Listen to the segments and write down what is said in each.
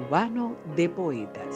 Cubano de Poetas.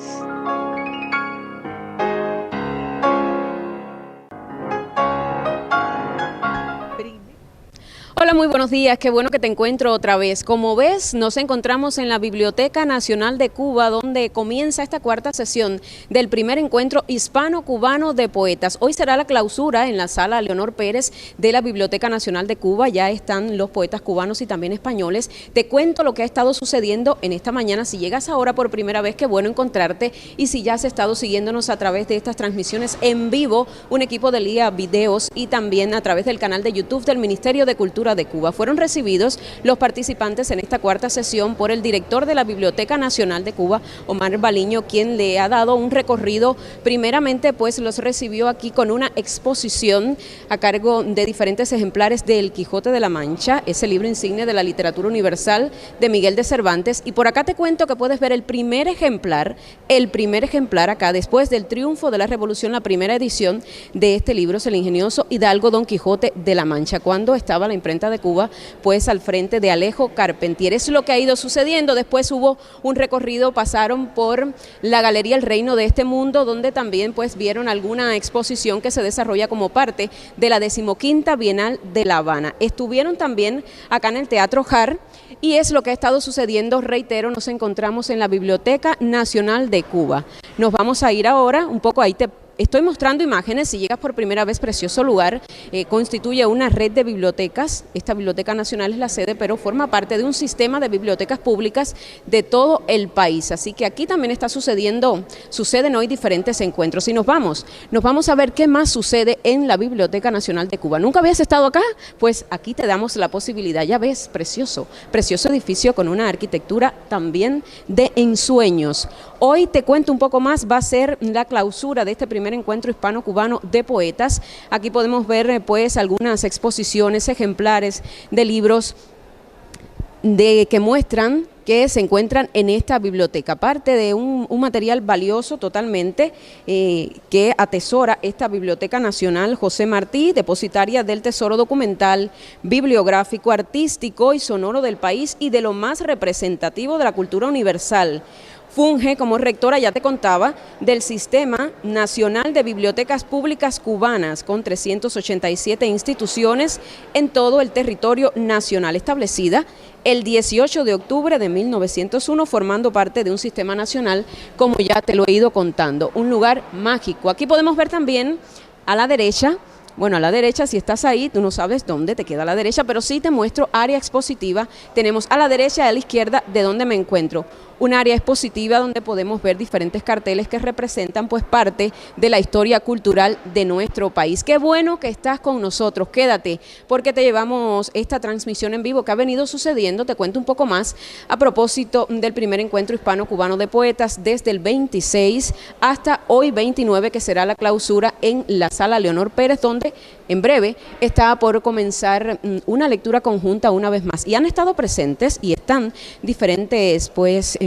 Hola, muy buenos días, qué bueno que te encuentro otra vez. Como ves, nos encontramos en la Biblioteca Nacional de Cuba, donde comienza esta cuarta sesión del primer encuentro hispano-cubano de poetas. Hoy será la clausura en la sala Leonor Pérez de la Biblioteca Nacional de Cuba. Ya están los poetas cubanos y también españoles. Te cuento lo que ha estado sucediendo en esta mañana. Si llegas ahora por primera vez, qué bueno encontrarte. Y si ya has estado siguiéndonos a través de estas transmisiones en vivo, un equipo de LIA Videos y también a través del canal de YouTube del Ministerio de Cultura de Cuba. Fueron recibidos los participantes en esta cuarta sesión por el director de la Biblioteca Nacional de Cuba, Omar Baliño, quien le ha dado un recorrido. Primeramente, pues los recibió aquí con una exposición a cargo de diferentes ejemplares de El Quijote de la Mancha, ese libro insigne de la literatura universal de Miguel de Cervantes. Y por acá te cuento que puedes ver el primer ejemplar acá, después del triunfo de la Revolución, la primera edición de este libro, es el ingenioso Hidalgo Don Quijote de la Mancha, cuando estaba la imprenta de Cuba pues al frente de Alejo Carpentier. Es lo que ha ido sucediendo. Después hubo un recorrido, pasaron por la Galería El Reino de este Mundo, donde también pues vieron alguna exposición que se desarrolla como parte de la 15ª Bienal de La Habana. Estuvieron también acá en el Teatro Jar y es lo que ha estado sucediendo. Reitero, nos encontramos en la Biblioteca Nacional de Cuba. Nos vamos a ir ahora un poco, ahí te estoy mostrando imágenes. Si llegas por primera vez, precioso lugar, constituye una red de bibliotecas. Esta Biblioteca Nacional es la sede, pero forma parte de un sistema de bibliotecas públicas de todo el país. Así que aquí también suceden hoy diferentes encuentros. Y nos vamos a ver qué más sucede en la Biblioteca Nacional de Cuba. ¿Nunca habías estado acá? Pues aquí te damos la posibilidad. Ya ves, precioso edificio con una arquitectura también de ensueños. Hoy te cuento un poco más, va a ser la clausura de este primer encuentro hispano-cubano de poetas. Aquí podemos ver pues algunas exposiciones, ejemplares de libros que muestran que se encuentran en esta biblioteca, parte de un material valioso totalmente que atesora esta Biblioteca Nacional José Martí, depositaria del tesoro documental, bibliográfico, artístico y sonoro del país y de lo más representativo de la cultura universal. Funge como rectora, ya te contaba, del Sistema Nacional de Bibliotecas Públicas Cubanas, con 387 instituciones en todo el territorio nacional, establecida el 18 de octubre de 1901, formando parte de un sistema nacional, como ya te lo he ido contando. Un lugar mágico. Aquí podemos ver también a la derecha. Bueno, a la derecha, si estás ahí, tú no sabes dónde te queda a la derecha, pero sí te muestro área expositiva. Tenemos a la derecha y a la izquierda de dónde me encuentro. Un área expositiva donde podemos ver diferentes carteles que representan pues parte de la historia cultural de nuestro país. Qué bueno que estás con nosotros, quédate, porque te llevamos esta transmisión en vivo que ha venido sucediendo. Te cuento un poco más a propósito del primer encuentro hispano-cubano de poetas desde el 26 hasta hoy 29, que será la clausura en la sala Leonor Pérez, donde en breve está por comenzar una lectura conjunta una vez más. Y han estado presentes y están diferentes pues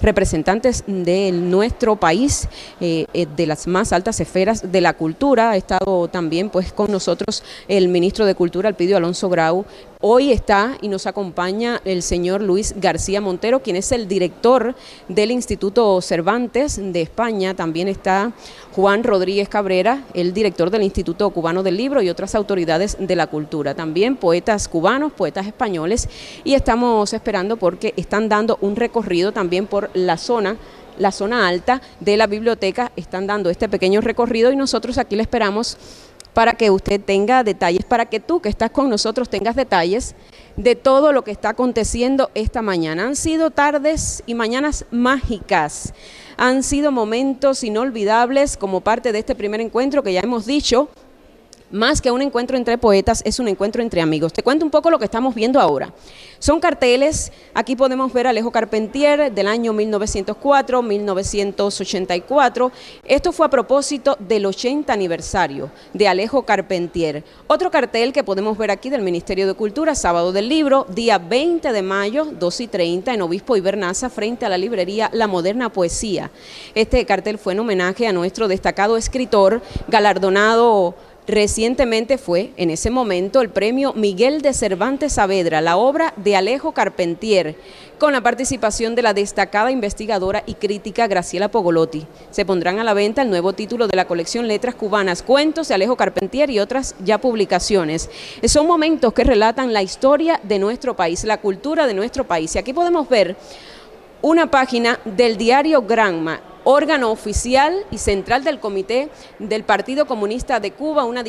representantes de nuestro país, de las más altas esferas de la cultura. Ha estado también pues con nosotros el ministro de Cultura, Elpidio Alonso Grau. Hoy está y nos acompaña el señor Luis García Montero, quien es el director del Instituto Cervantes de España. También está Juan Rodríguez Cabrera, el director del Instituto Cubano del Libro, y otras autoridades de la cultura. También poetas cubanos, poetas españoles, y estamos esperando porque están dando un recorrido también por la zona alta de la biblioteca. Están dando este pequeño recorrido y nosotros aquí le esperamos para que usted tenga detalles, para que tú que estás con nosotros tengas detalles de todo lo que está aconteciendo esta mañana. Han sido tardes y mañanas mágicas, han sido momentos inolvidables como parte de este primer encuentro que ya hemos dicho. Más que un encuentro entre poetas, es un encuentro entre amigos. Te cuento un poco lo que estamos viendo ahora. Son carteles. Aquí podemos ver a Alejo Carpentier del año 1904, 1984. Esto fue a propósito del 80 aniversario de Alejo Carpentier. Otro cartel que podemos ver aquí del Ministerio de Cultura, Sábado del Libro, día 20 de mayo, 2:30, en Obispo y Bernaza, frente a la librería La Moderna Poesía. Este cartel fue en homenaje a nuestro destacado escritor, galardonado Recientemente fue, en ese momento, el premio Miguel de Cervantes Saavedra, la obra de Alejo Carpentier, con la participación de la destacada investigadora y crítica Graciela Pogolotti. Se pondrán a la venta el nuevo título de la colección Letras Cubanas, Cuentos de Alejo Carpentier y otras ya publicaciones. Son momentos que relatan la historia de nuestro país, la cultura de nuestro país. Y aquí podemos ver una página del diario Granma, órgano oficial y central del Comité del Partido Comunista de Cuba, una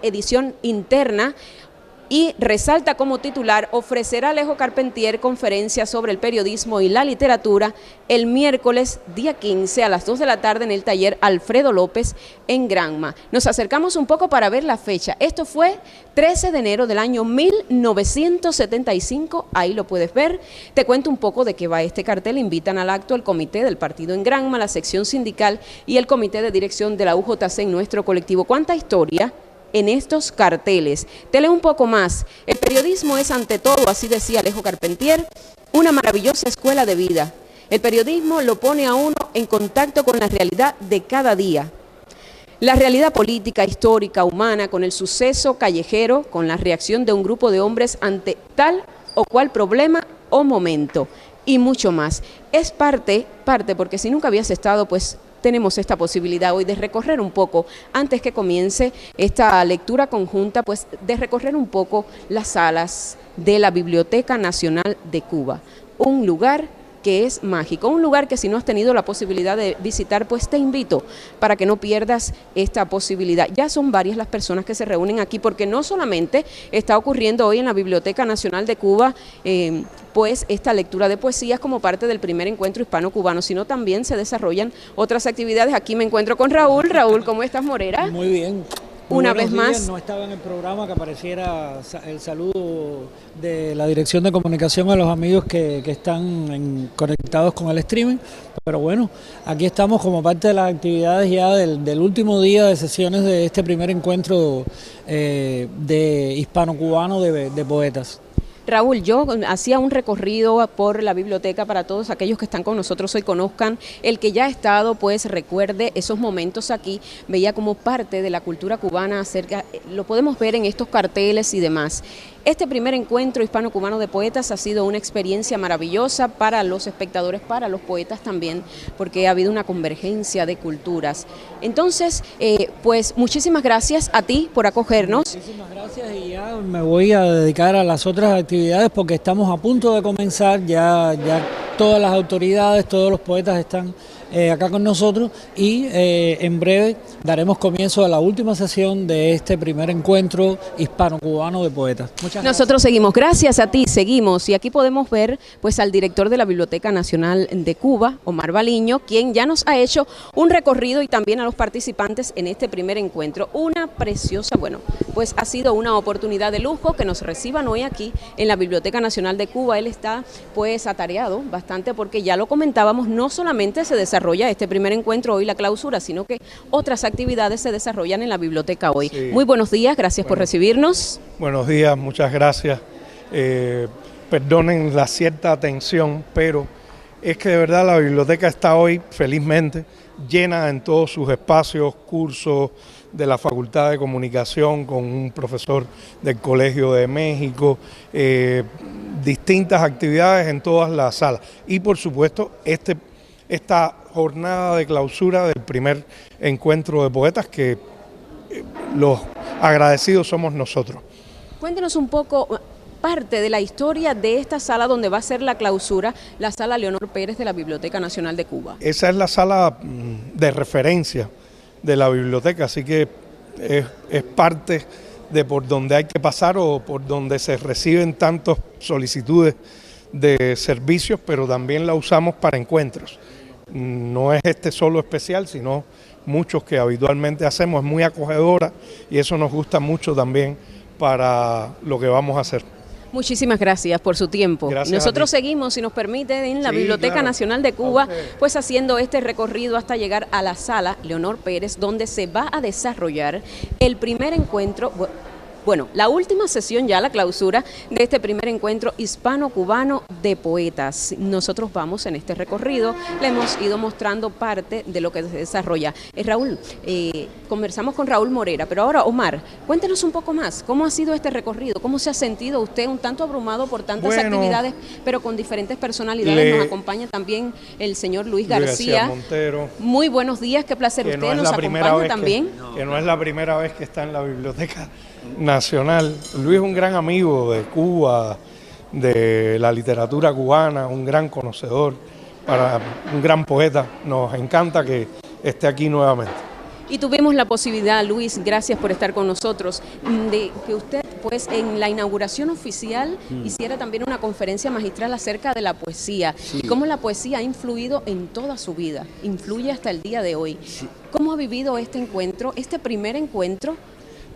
edición interna, y resalta como titular: ofrecerá Alejo Carpentier conferencia sobre el periodismo y la literatura el miércoles día 15 a las 2 de la tarde en el taller Alfredo López en Granma. Nos acercamos un poco para ver la fecha. Esto fue 13 de enero del año 1975, ahí lo puedes ver. Te cuento un poco de qué va este cartel. Invitan al acto el comité del partido en Granma, la sección sindical y el comité de dirección de la UJC en nuestro colectivo. ¿Cuánta historia en estos carteles? Te leo un poco más. El periodismo es ante todo, así decía Alejo Carpentier, una maravillosa escuela de vida. El periodismo lo pone a uno en contacto con la realidad de cada día. La realidad política, histórica, humana, con el suceso callejero, con la reacción de un grupo de hombres ante tal o cual problema o momento, y mucho más. Es parte, porque si nunca habías estado, pues tenemos esta posibilidad hoy de recorrer un poco, antes que comience esta lectura conjunta, pues de recorrer un poco las salas de la Biblioteca Nacional de Cuba. Un lugar que es mágico, un lugar que si no has tenido la posibilidad de visitar, pues te invito para que no pierdas esta posibilidad. Ya son varias las personas que se reúnen aquí, porque no solamente está ocurriendo hoy en la Biblioteca Nacional de Cuba, pues esta lectura de poesías como parte del primer encuentro hispano-cubano, sino también se desarrollan otras actividades. Aquí me encuentro con Raúl. Raúl, ¿cómo estás, Morera? Muy bien. Una vez más. No estaba en el programa que apareciera el saludo de la Dirección de Comunicación a los amigos que están conectados con el streaming, pero bueno, aquí estamos como parte de las actividades ya del último día de sesiones de este primer encuentro de hispano-cubano de poetas. Raúl, yo hacía un recorrido por la biblioteca para todos aquellos que están con nosotros hoy, conozcan. El que ya ha estado, pues recuerde esos momentos aquí, veía como parte de la cultura cubana acerca, lo podemos ver en estos carteles y demás. Este primer encuentro hispano-cubano de poetas ha sido una experiencia maravillosa para los espectadores, para los poetas también, porque ha habido una convergencia de culturas. Entonces, pues muchísimas gracias a ti por acogernos. Muchísimas gracias, y ya me voy a dedicar a las otras actividades porque estamos a punto de comenzar, ya todas las autoridades, todos los poetas están acá con nosotros, y en breve daremos comienzo a la última sesión de este primer encuentro hispano-cubano de poetas. Muchas gracias. Nosotros seguimos, gracias a ti, seguimos, y aquí podemos ver pues al director de la Biblioteca Nacional de Cuba, Omar Baliño, quien ya nos ha hecho un recorrido, y también a los participantes en este primer encuentro. Una preciosa, bueno, pues ha sido una oportunidad de lujo que nos reciban hoy aquí en la Biblioteca Nacional de Cuba. Él está pues atareado bastante porque ya lo comentábamos, no solamente se desarrolla este primer encuentro hoy, la clausura, sino que otras actividades se desarrollan en la biblioteca hoy. Sí. Muy buenos días, gracias por recibirnos. Buenos días, muchas gracias. Perdonen la cierta atención, pero es que de verdad la biblioteca está hoy, felizmente, llena en todos sus espacios, cursos de la Facultad de Comunicación con un profesor del Colegio de México, distintas actividades en todas las salas. Y por supuesto, esta jornada de clausura del primer encuentro de poetas, que los agradecidos somos nosotros. Cuéntenos un poco parte de la historia de esta sala donde va a ser la clausura, la sala Leonor Pérez de la Biblioteca Nacional de Cuba. Esa es la sala de referencia de la biblioteca, así que es parte de por donde hay que pasar o por donde se reciben tantas solicitudes de servicios, pero también la usamos para encuentros. No es este solo especial, sino muchos que habitualmente hacemos. Es muy acogedora y eso nos gusta mucho también para lo que vamos a hacer. Muchísimas gracias por su tiempo. Gracias. Nosotros seguimos, si nos permite, en la Biblioteca Nacional de Cuba, pues haciendo este recorrido hasta llegar a la sala Leonor Pérez, donde se va a desarrollar el primer encuentro. Bueno, la última sesión, ya la clausura de este primer encuentro hispano-cubano de poetas. Nosotros vamos en este recorrido, le hemos ido mostrando parte de lo que se desarrolla. Raúl, conversamos con Raúl Morera, pero ahora Omar, cuéntenos un poco más, ¿cómo ha sido este recorrido? ¿Cómo se ha sentido usted un tanto abrumado por tantas actividades, pero con diferentes personalidades? Nos acompaña también el señor Luis García Montero. Muy buenos días, qué placer, usted nos acompaña también. Que no es la primera vez que está en la Biblioteca Nacional. Luis es un gran amigo de Cuba, de la literatura cubana, un gran conocedor, un gran poeta. Nos encanta que esté aquí nuevamente. Y tuvimos la posibilidad, Luis, gracias por estar con nosotros, de que usted, pues, en la inauguración oficial hiciera también una conferencia magistral acerca de la poesía y cómo la poesía ha influido en toda su vida, influye hasta el día de hoy. ¿Cómo ha vivido este encuentro, este primer encuentro?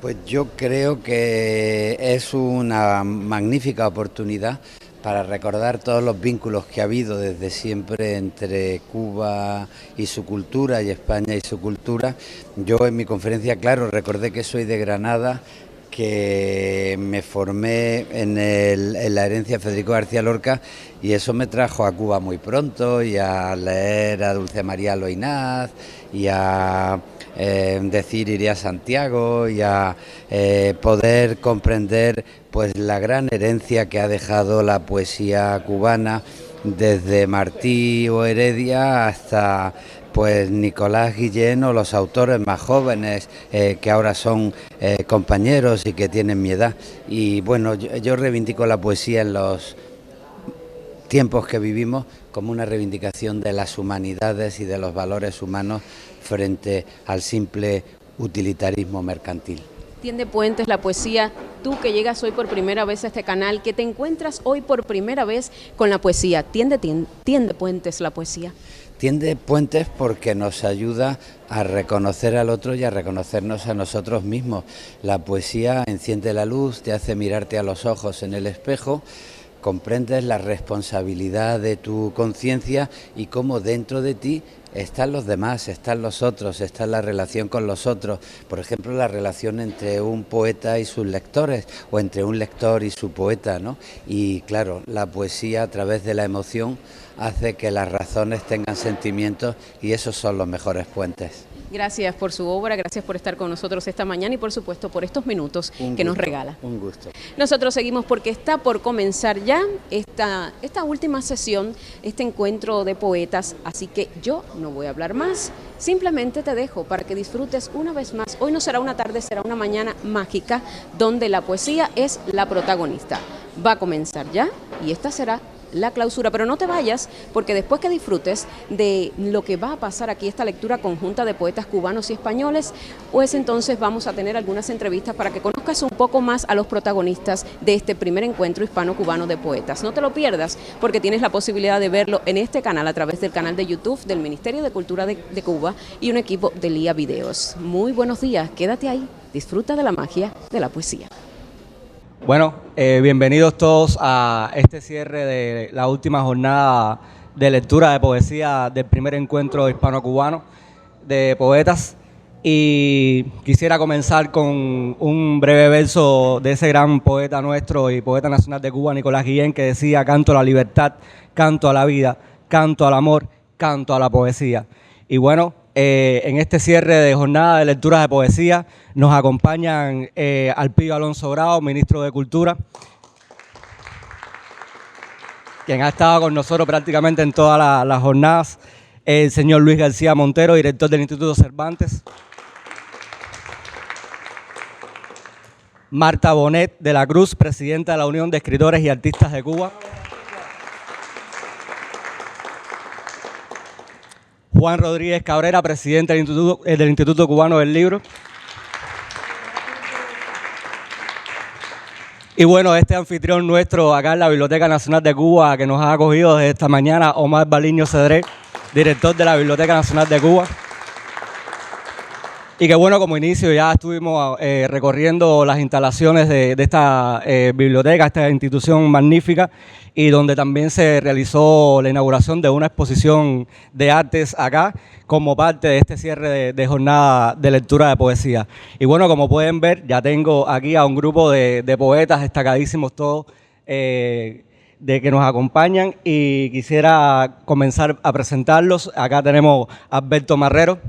Pues yo creo que es una magnífica oportunidad para recordar todos los vínculos que ha habido desde siempre entre Cuba y su cultura y España y su cultura. Yo en mi conferencia, claro, recordé que soy de Granada, que me formé en la herencia de Federico García Lorca y eso me trajo a Cuba muy pronto y a leer a Dulce María Loinaz y a decir iré a Santiago y a poder comprender pues la gran herencia que ha dejado la poesía cubana desde Martí o Heredia hasta pues Nicolás Guillén o los autores más jóvenes que ahora son compañeros y que tienen mi edad. Y bueno, yo reivindico la poesía en los tiempos que vivimos como una reivindicación de las humanidades y de los valores humanos frente al simple utilitarismo mercantil. Tiende puentes la poesía, tú que llegas hoy por primera vez a este canal, que te encuentras hoy por primera vez con la poesía, ¿tiende puentes la poesía? Tiende puentes porque nos ayuda a reconocer al otro y a reconocernos a nosotros mismos. La poesía enciende la luz, te hace mirarte a los ojos en el espejo, comprendes la responsabilidad de tu conciencia y cómo dentro de ti están los demás, están los otros, está la relación con los otros. Por ejemplo, la relación entre un poeta y sus lectores o entre un lector y su poeta, ¿no? Y claro, la poesía a través de la emoción hace que las razones tengan sentimientos y esos son los mejores puentes. Gracias por su obra, gracias por estar con nosotros esta mañana y por supuesto por estos minutos que nos regala. Un gusto. Nosotros seguimos porque está por comenzar ya esta última sesión, este encuentro de poetas, así que yo no voy a hablar más, simplemente te dejo para que disfrutes una vez más. Hoy no será una tarde, será una mañana mágica donde la poesía es la protagonista. Va a comenzar ya y esta será la clausura, pero no te vayas porque después que disfrutes de lo que va a pasar aquí, esta lectura conjunta de poetas cubanos y españoles, pues entonces vamos a tener algunas entrevistas para que conozcas un poco más a los protagonistas de este primer encuentro hispano-cubano de poetas. No te lo pierdas porque tienes la posibilidad de verlo en este canal a través del canal de YouTube del Ministerio de Cultura de Cuba y un equipo de Lía Videos. Muy buenos días, quédate ahí, disfruta de la magia de la poesía. Bueno, bienvenidos todos a este cierre de la última jornada de lectura de poesía del primer encuentro hispano-cubano de poetas. Y quisiera comenzar con un breve verso de ese gran poeta nuestro y poeta nacional de Cuba, Nicolás Guillén, que decía: canto a la libertad, canto a la vida, canto al amor, canto a la poesía. Y bueno, en este cierre de jornada de lectura de poesía nos acompañan Alpillo Alonso Grau, ministro de Cultura, quien ha estado con nosotros prácticamente en todas las jornadas, el señor Luis García Montero, director del Instituto Cervantes, Marta Bonet de la Cruz, presidenta de la Unión de Escritores y Artistas de Cuba, Juan Rodríguez Cabrera, presidente del Instituto Cubano del Libro. Y bueno, este anfitrión nuestro acá en la Biblioteca Nacional de Cuba, que nos ha acogido desde esta mañana, Omar Baliño Cedré, director de la Biblioteca Nacional de Cuba. Y que bueno, como inicio ya estuvimos recorriendo las instalaciones de esta biblioteca, esta institución magnífica, y donde también se realizó la inauguración de una exposición de artes acá, como parte de este cierre de jornada de lectura de poesía. Y bueno, como pueden ver, ya tengo aquí a un grupo de poetas destacadísimos todos, de que nos acompañan, y quisiera comenzar a presentarlos. Acá tenemos a Alberto Marrero,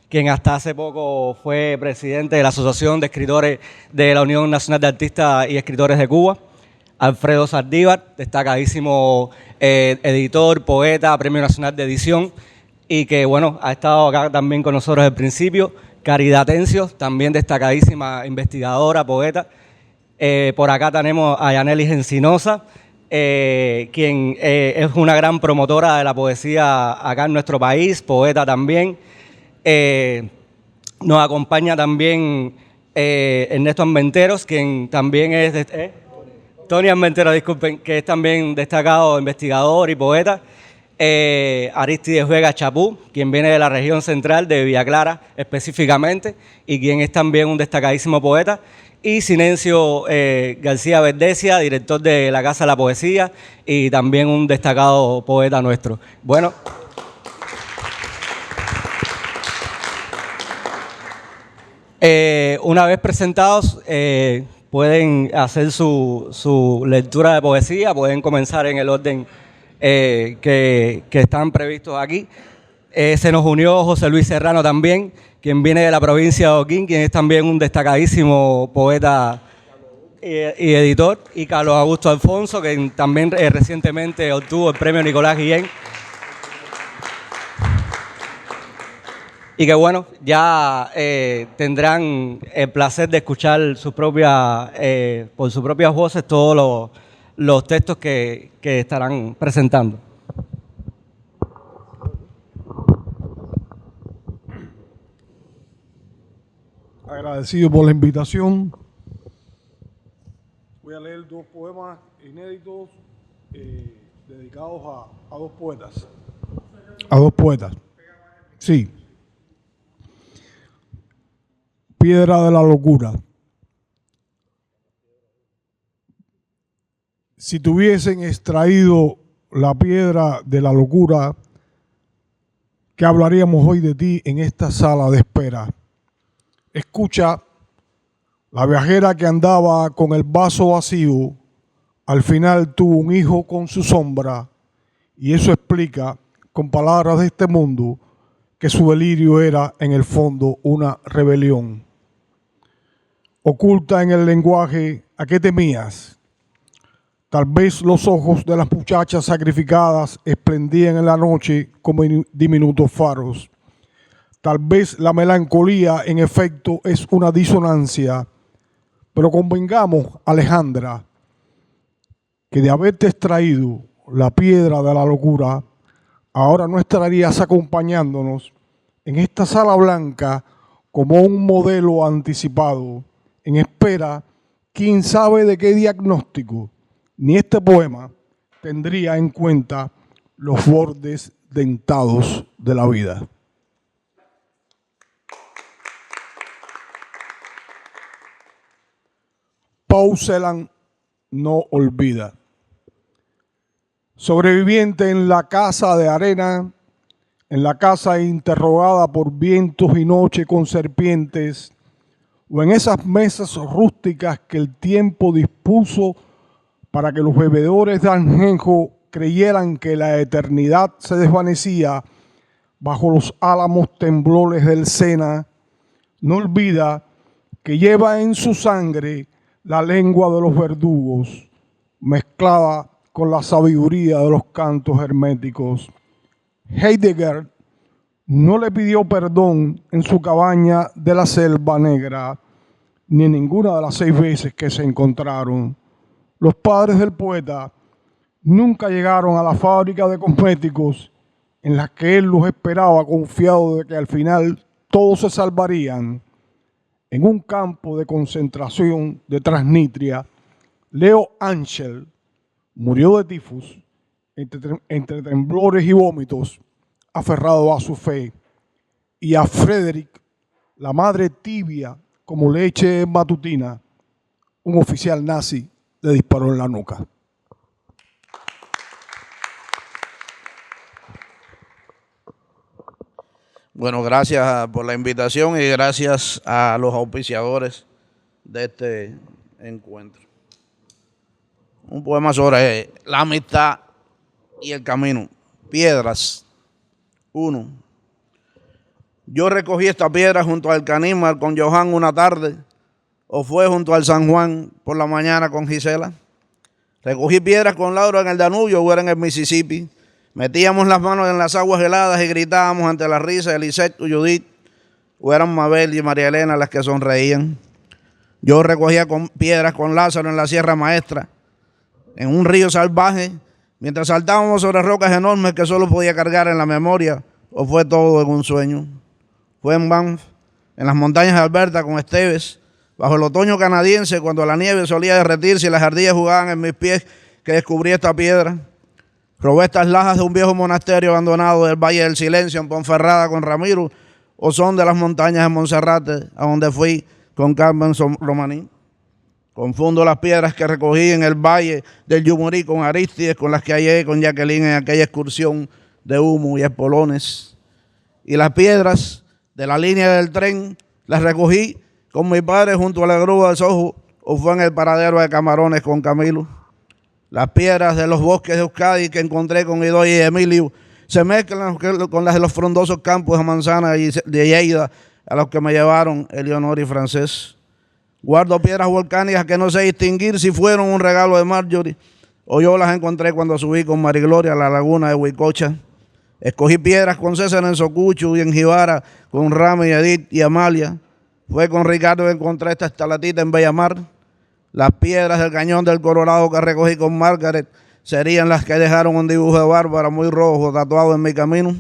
quien hasta hace poco fue presidente de la Asociación de Escritores de la Unión Nacional de Artistas y Escritores de Cuba. Alfredo Saldívar, destacadísimo editor, poeta, Premio Nacional de Edición, y que bueno, ha estado acá también con nosotros desde el principio. Caridad Tencio, también destacadísima investigadora, poeta. Por acá tenemos a Yanelis Encinosa, quien es una gran promotora de la poesía acá en nuestro país, poeta también. Nos acompaña también Ernesto Armenteros, quien también es Tony Armenteros, disculpen, que es también destacado investigador y poeta. Aristides Vega Chapú, quien viene de la región central de Villa Clara específicamente, y quien es también un destacadísimo poeta. Y Sinencio García Verdesia, director de la Casa de la Poesía, y también un destacado poeta nuestro. Bueno, una vez presentados, pueden hacer su lectura de poesía, pueden comenzar en el orden que están previstos aquí. Se nos unió José Luis Serrano también, quien viene de la provincia de Oquín, quien es también un destacadísimo poeta y editor, y Carlos Augusto Alfonso, que también recientemente obtuvo el premio Nicolás Guillén. Y que bueno, ya tendrán el placer de escuchar por sus propias voces todos los textos que estarán presentando. Agradecido por la invitación. Voy a leer dos poemas inéditos dedicados a dos poetas. A dos poetas. Sí. Piedra de la locura. Si tuviesen extraído la piedra de la locura, ¿qué hablaríamos hoy de ti en esta sala de espera? Escucha, la viajera que andaba con el vaso vacío, al final tuvo un hijo con su sombra, y eso explica, con palabras de este mundo, que su delirio era en el fondo una rebelión. Oculta en el lenguaje, ¿a qué temías? Tal vez los ojos de las muchachas sacrificadas esplendían en la noche como diminutos faros. Tal vez la melancolía, en efecto, es una disonancia. Pero convengamos, Alejandra, que de haberte extraído la piedra de la locura, ahora no estarías acompañándonos en esta sala blanca como un modelo anticipado, en espera, quién sabe de qué diagnóstico. Ni este poema tendría en cuenta los bordes dentados de la vida. Paul Celan no olvida. Sobreviviente en la casa de arena, en la casa interrogada por vientos y noche con serpientes, o en esas mesas rústicas que el tiempo dispuso para que los bebedores de ajenjo creyeran que la eternidad se desvanecía bajo los álamos temblores del Sena, no olvida que lleva en su sangre la lengua de los verdugos, mezclada con la sabiduría de los cantos herméticos. Heidegger no le pidió perdón en su cabaña de la Selva Negra, ni en ninguna de las 6 veces que se encontraron. Los padres del poeta nunca llegaron a la fábrica de cosméticos en la que él los esperaba, confiado de que al final todos se salvarían. En un campo de concentración de Transnistria, Leo Ángel murió de tifus entre temblores y vómitos, aferrado a su fe, y a Frederick la madre tibia como leche matutina, un oficial nazi le disparó en la nuca. Bueno, gracias por la invitación y gracias a los auspiciadores de este encuentro. Un poema sobre la amistad y el camino. Piedras. 1. Yo recogí esta piedra junto al Caníbal con Johan una tarde, o fue junto al San Juan por la mañana con Gisela. Recogí piedras con Laura en el Danubio o era en el Mississippi. Metíamos las manos en las aguas heladas y gritábamos ante la risa de Lisette y Judith, o eran Mabel y María Elena las que sonreían. Yo recogía piedras con Lázaro en la Sierra Maestra, en un río salvaje, mientras saltábamos sobre rocas enormes que solo podía cargar en la memoria, o fue todo en un sueño. Fue en Banff, en las montañas de Alberta con Esteves, bajo el otoño canadiense, cuando la nieve solía derretirse y las ardillas jugaban en mis pies, que descubrí esta piedra. Robé estas lajas de un viejo monasterio abandonado del Valle del Silencio en Ponferrada con Ramiro, o son de las montañas de Monserrate, a donde fui con Carmen Romaní. Confundo las piedras que recogí en el Valle del Yumurí con Aristides, con las que hallé con Jacqueline en aquella excursión de humo y espolones. Y las piedras de la línea del tren las recogí con mi padre junto a la grúa del Soho, o fue en el paradero de Camarones con Camilo. Las piedras de los bosques de Euskadi que encontré con Idoia y Emilio se mezclan con las de los frondosos campos de manzana y de Lleida, a los que me llevaron Eleonor y Francés. Guardo piedras volcánicas que no sé distinguir si fueron un regalo de Marjorie o yo las encontré cuando subí con Marigloria a la laguna de Huicocha. Escogí piedras con César en Socucho y en Jibara, con Rami, Edith y Amalia. Fue con Ricardo que encontré esta estalatita en Bellamar. Las piedras del cañón del Colorado que recogí con Margaret serían las que dejaron un dibujo de Bárbara muy rojo tatuado en mi camino.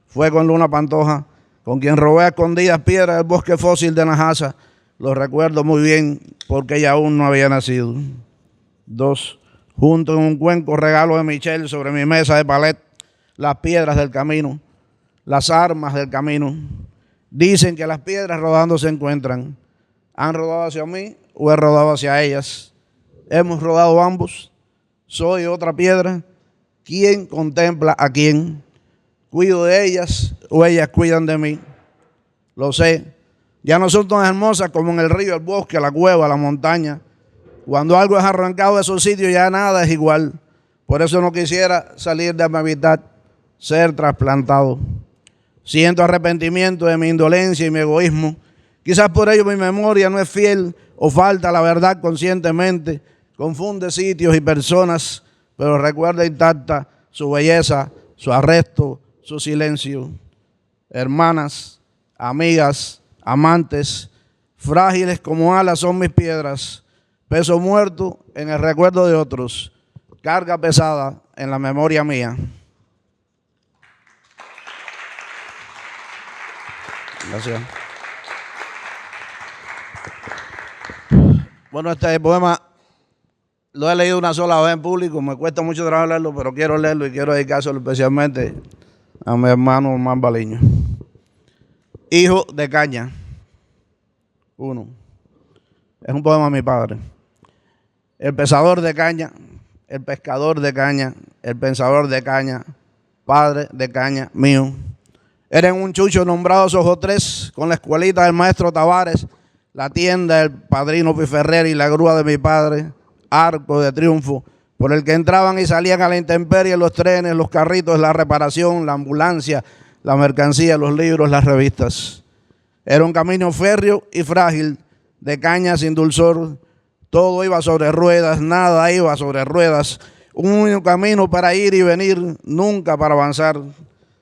Fue con Luna Pantoja, con quien robé a escondidas piedras del bosque fósil de Najasa. Lo recuerdo muy bien porque ella aún no había nacido. 2. Junto en un cuenco regalo de Michelle sobre mi mesa de palet, las piedras del camino, las armas del camino. Dicen que las piedras rodando se encuentran. ¿Han rodado hacia mí o he rodado hacia ellas? Hemos rodado ambos. Soy otra piedra. ¿Quién contempla a quién? ¿Cuido de ellas o ellas cuidan de mí? Lo sé. Ya no son tan hermosas como en el río, el bosque, la cueva, la montaña. Cuando algo es arrancado de esos sitios ya nada es igual. Por eso no quisiera salir de mi hábitat, ser trasplantado. Siento arrepentimiento de mi indolencia y mi egoísmo. Quizás por ello mi memoria no es fiel o falta la verdad conscientemente. Confunde sitios y personas, pero recuerda intacta su belleza, su arresto, su silencio. Hermanas, amigas, amantes, frágiles como alas son mis piedras. Peso muerto en el recuerdo de otros. Carga pesada en la memoria mía. Gracias. Bueno, este poema lo he leído una sola vez en público, me cuesta mucho trabajo leerlo, pero quiero leerlo y quiero dedicárselo especialmente a mi hermano Omar Baliño. Hijo de caña. 1. Es un poema de mi padre. El pesador de caña, el pescador de caña, el pensador de caña, padre de caña mío. Era en un chucho nombrado Sojo 3, con la escuelita del maestro Tavares, la tienda del padrino Piferrer y la grúa de mi padre, arco de triunfo, por el que entraban y salían a la intemperie los trenes, los carritos, la reparación, la ambulancia, la mercancía, los libros, las revistas. Era un camino férreo y frágil, de caña sin dulzor. Todo iba sobre ruedas, nada iba sobre ruedas. Un único camino para ir y venir, nunca para avanzar.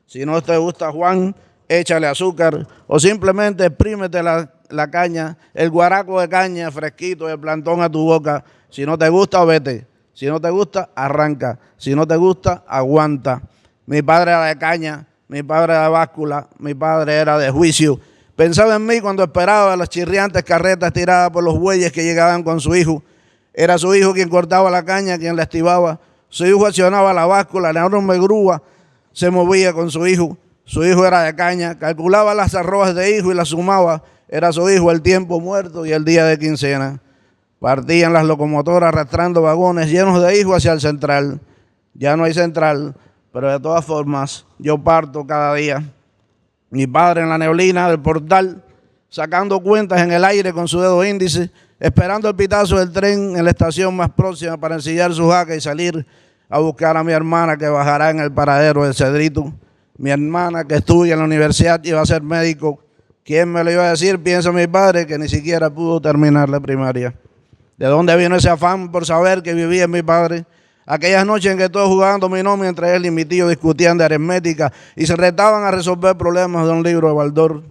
Si no te gusta, Juan, échale azúcar o simplemente exprímete la caña, el guaraco de caña fresquito de plantón a tu boca. Si no te gusta, vete. Si no te gusta, arranca. Si no te gusta, aguanta. Mi padre era de caña, mi padre era de báscula, mi padre era de juicio. Pensaba en mí cuando esperaba las chirriantes carretas tiradas por los bueyes que llegaban con su hijo. Era su hijo quien cortaba la caña, quien la estibaba. Su hijo accionaba la báscula, la enorme grúa se movía con su hijo. Su hijo era de caña, calculaba las arrobas de hijo y las sumaba. Era su hijo el tiempo muerto y el día de quincena. Partían las locomotoras arrastrando vagones llenos de hijos hacia el central. Ya no hay central, pero de todas formas yo parto cada día. Mi padre en la neblina del portal, sacando cuentas en el aire con su dedo índice, esperando el pitazo del tren en la estación más próxima para ensillar su jaca y salir a buscar a mi hermana que bajará en el paradero del Cedrito. Mi hermana que estudia en la universidad y va a ser médico. ¿Quién me lo iba a decir? Piensa mi padre que ni siquiera pudo terminar la primaria. ¿De dónde vino ese afán por saber que vivía en mi padre? Aquellas noches en que todos jugaban dominó mientras él y mi tío discutían de aritmética y se retaban a resolver problemas de un libro de Baldor.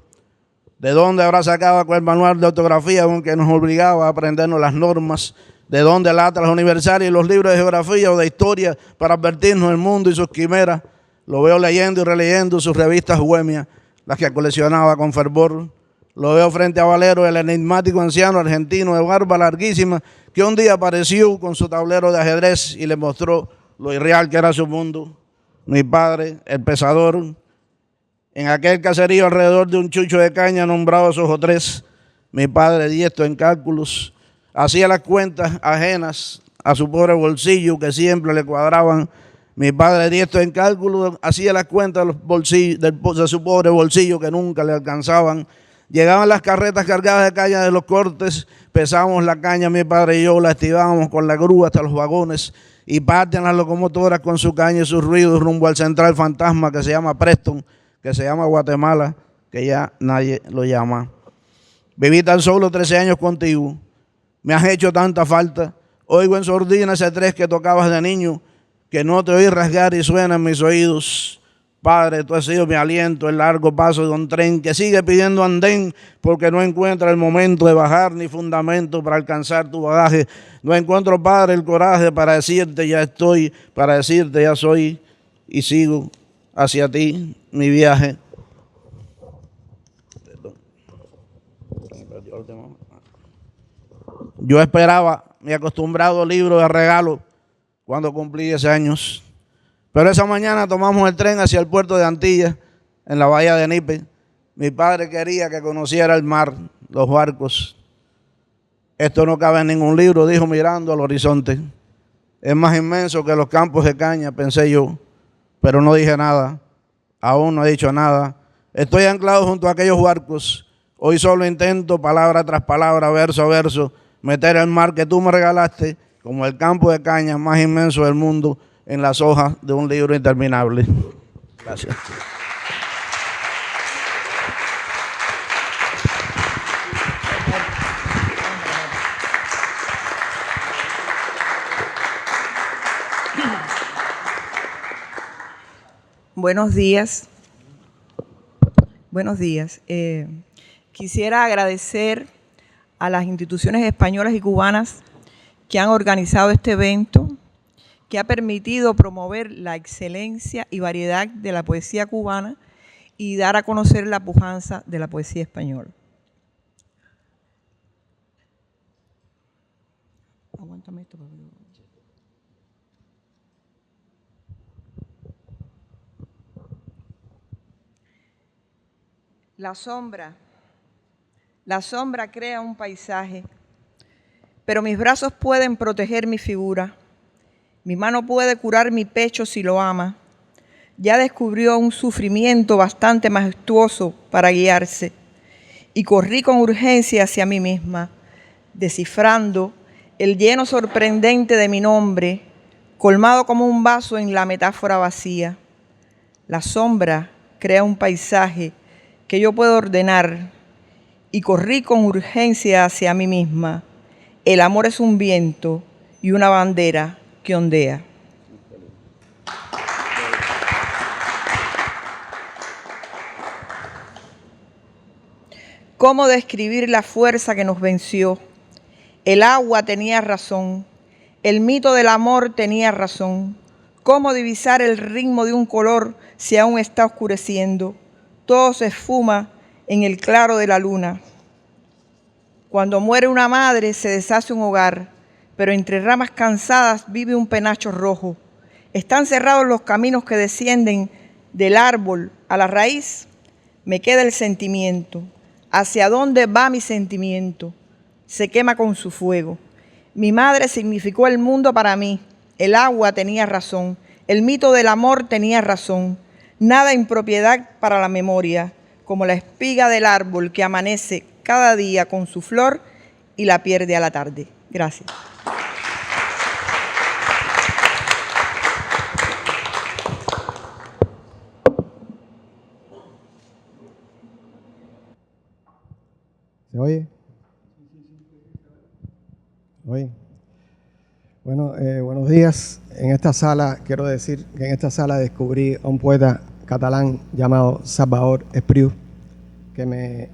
¿De dónde habrá sacado aquel manual de ortografía con que nos obligaba a aprendernos las normas? ¿De dónde el Atlas Universal y los libros de geografía o de historia para advertirnos del mundo y sus quimeras? Lo veo leyendo y releyendo sus revistas bohemias, las que coleccionaba con fervor. Lo veo frente a Valero, el enigmático anciano argentino de barba larguísima, que un día apareció con su tablero de ajedrez y le mostró lo irreal que era su mundo. Mi padre, el pesador, en aquel caserío alrededor de un chucho de caña nombrado Sojotrés, mi padre diestro en cálculos, hacía las cuentas ajenas a su pobre bolsillo que siempre le cuadraban. Mi padre diestro en cálculos hacía las cuentas de, los bolsillos, de su pobre bolsillo que nunca le alcanzaban. Llegaban las carretas cargadas de caña de los cortes, pesábamos la caña, mi padre y yo, la estirábamos con la grúa hasta los vagones y partían las locomotoras con su caña y sus ruidos rumbo al central fantasma que se llama Preston, que se llama Guatemala, que ya nadie lo llama. Viví tan solo 13 años contigo, me has hecho tanta falta, oigo en sordina ese tres que tocabas de niño, que no te oí rasgar y suena en mis oídos. Padre, tú has sido mi aliento, el largo paso de un tren que sigue pidiendo andén porque no encuentra el momento de bajar ni fundamento para alcanzar tu bagaje. No encuentro, Padre, el coraje para decirte ya estoy, para decirte ya soy y sigo hacia ti mi viaje. Yo esperaba mi acostumbrado libro de regalo cuando cumplí 10 años. Pero esa mañana tomamos el tren hacia el puerto de Antillas, en la bahía de Nipe. Mi padre quería que conociera el mar, los barcos. Esto no cabe en ningún libro, dijo mirando al horizonte. Es más inmenso que los campos de caña, pensé yo, pero no dije nada. Aún no he dicho nada. Estoy anclado junto a aquellos barcos. Hoy solo intento, palabra tras palabra, verso a verso, meter el mar que tú me regalaste como el campo de caña más inmenso del mundo en las hojas de un libro interminable. Gracias. Buenos días. Buenos días. Quisiera agradecer a las instituciones españolas y cubanas que han organizado este evento, que ha permitido promover la excelencia y variedad de la poesía cubana y dar a conocer la pujanza de la poesía española. Aguántame esto, por favor. La sombra crea un paisaje, pero mis brazos pueden proteger mi figura. Mi mano puede curar mi pecho si lo ama. Ya descubrió un sufrimiento bastante majestuoso para guiarse y corrí con urgencia hacia mí misma, descifrando el lleno sorprendente de mi nombre, colmado como un vaso en la metáfora vacía. La sombra crea un paisaje que yo puedo ordenar y corrí con urgencia hacia mí misma. El amor es un viento y una bandera que ondea. ¿Cómo describir la fuerza que nos venció? El agua tenía razón, el mito del amor tenía razón. ¿Cómo divisar el ritmo de un color si aún está oscureciendo? Todo se esfuma en el claro de la luna. Cuando muere una madre se deshace un hogar, pero entre ramas cansadas vive un penacho rojo. Están cerrados los caminos que descienden del árbol A la raíz me queda el sentimiento. ¿Hacia dónde va mi sentimiento? Se quema con su fuego. Mi madre significó el mundo para mí. El agua tenía razón. El mito del amor tenía razón. Nada impropiedad para la memoria, como la espiga del árbol que amanece cada día con su flor y la pierde a la tarde. Gracias. ¿Se oye? Oye. Bueno, buenos días. En esta sala, quiero decir que en esta sala descubrí a un poeta catalán llamado Salvador Espriu, que me...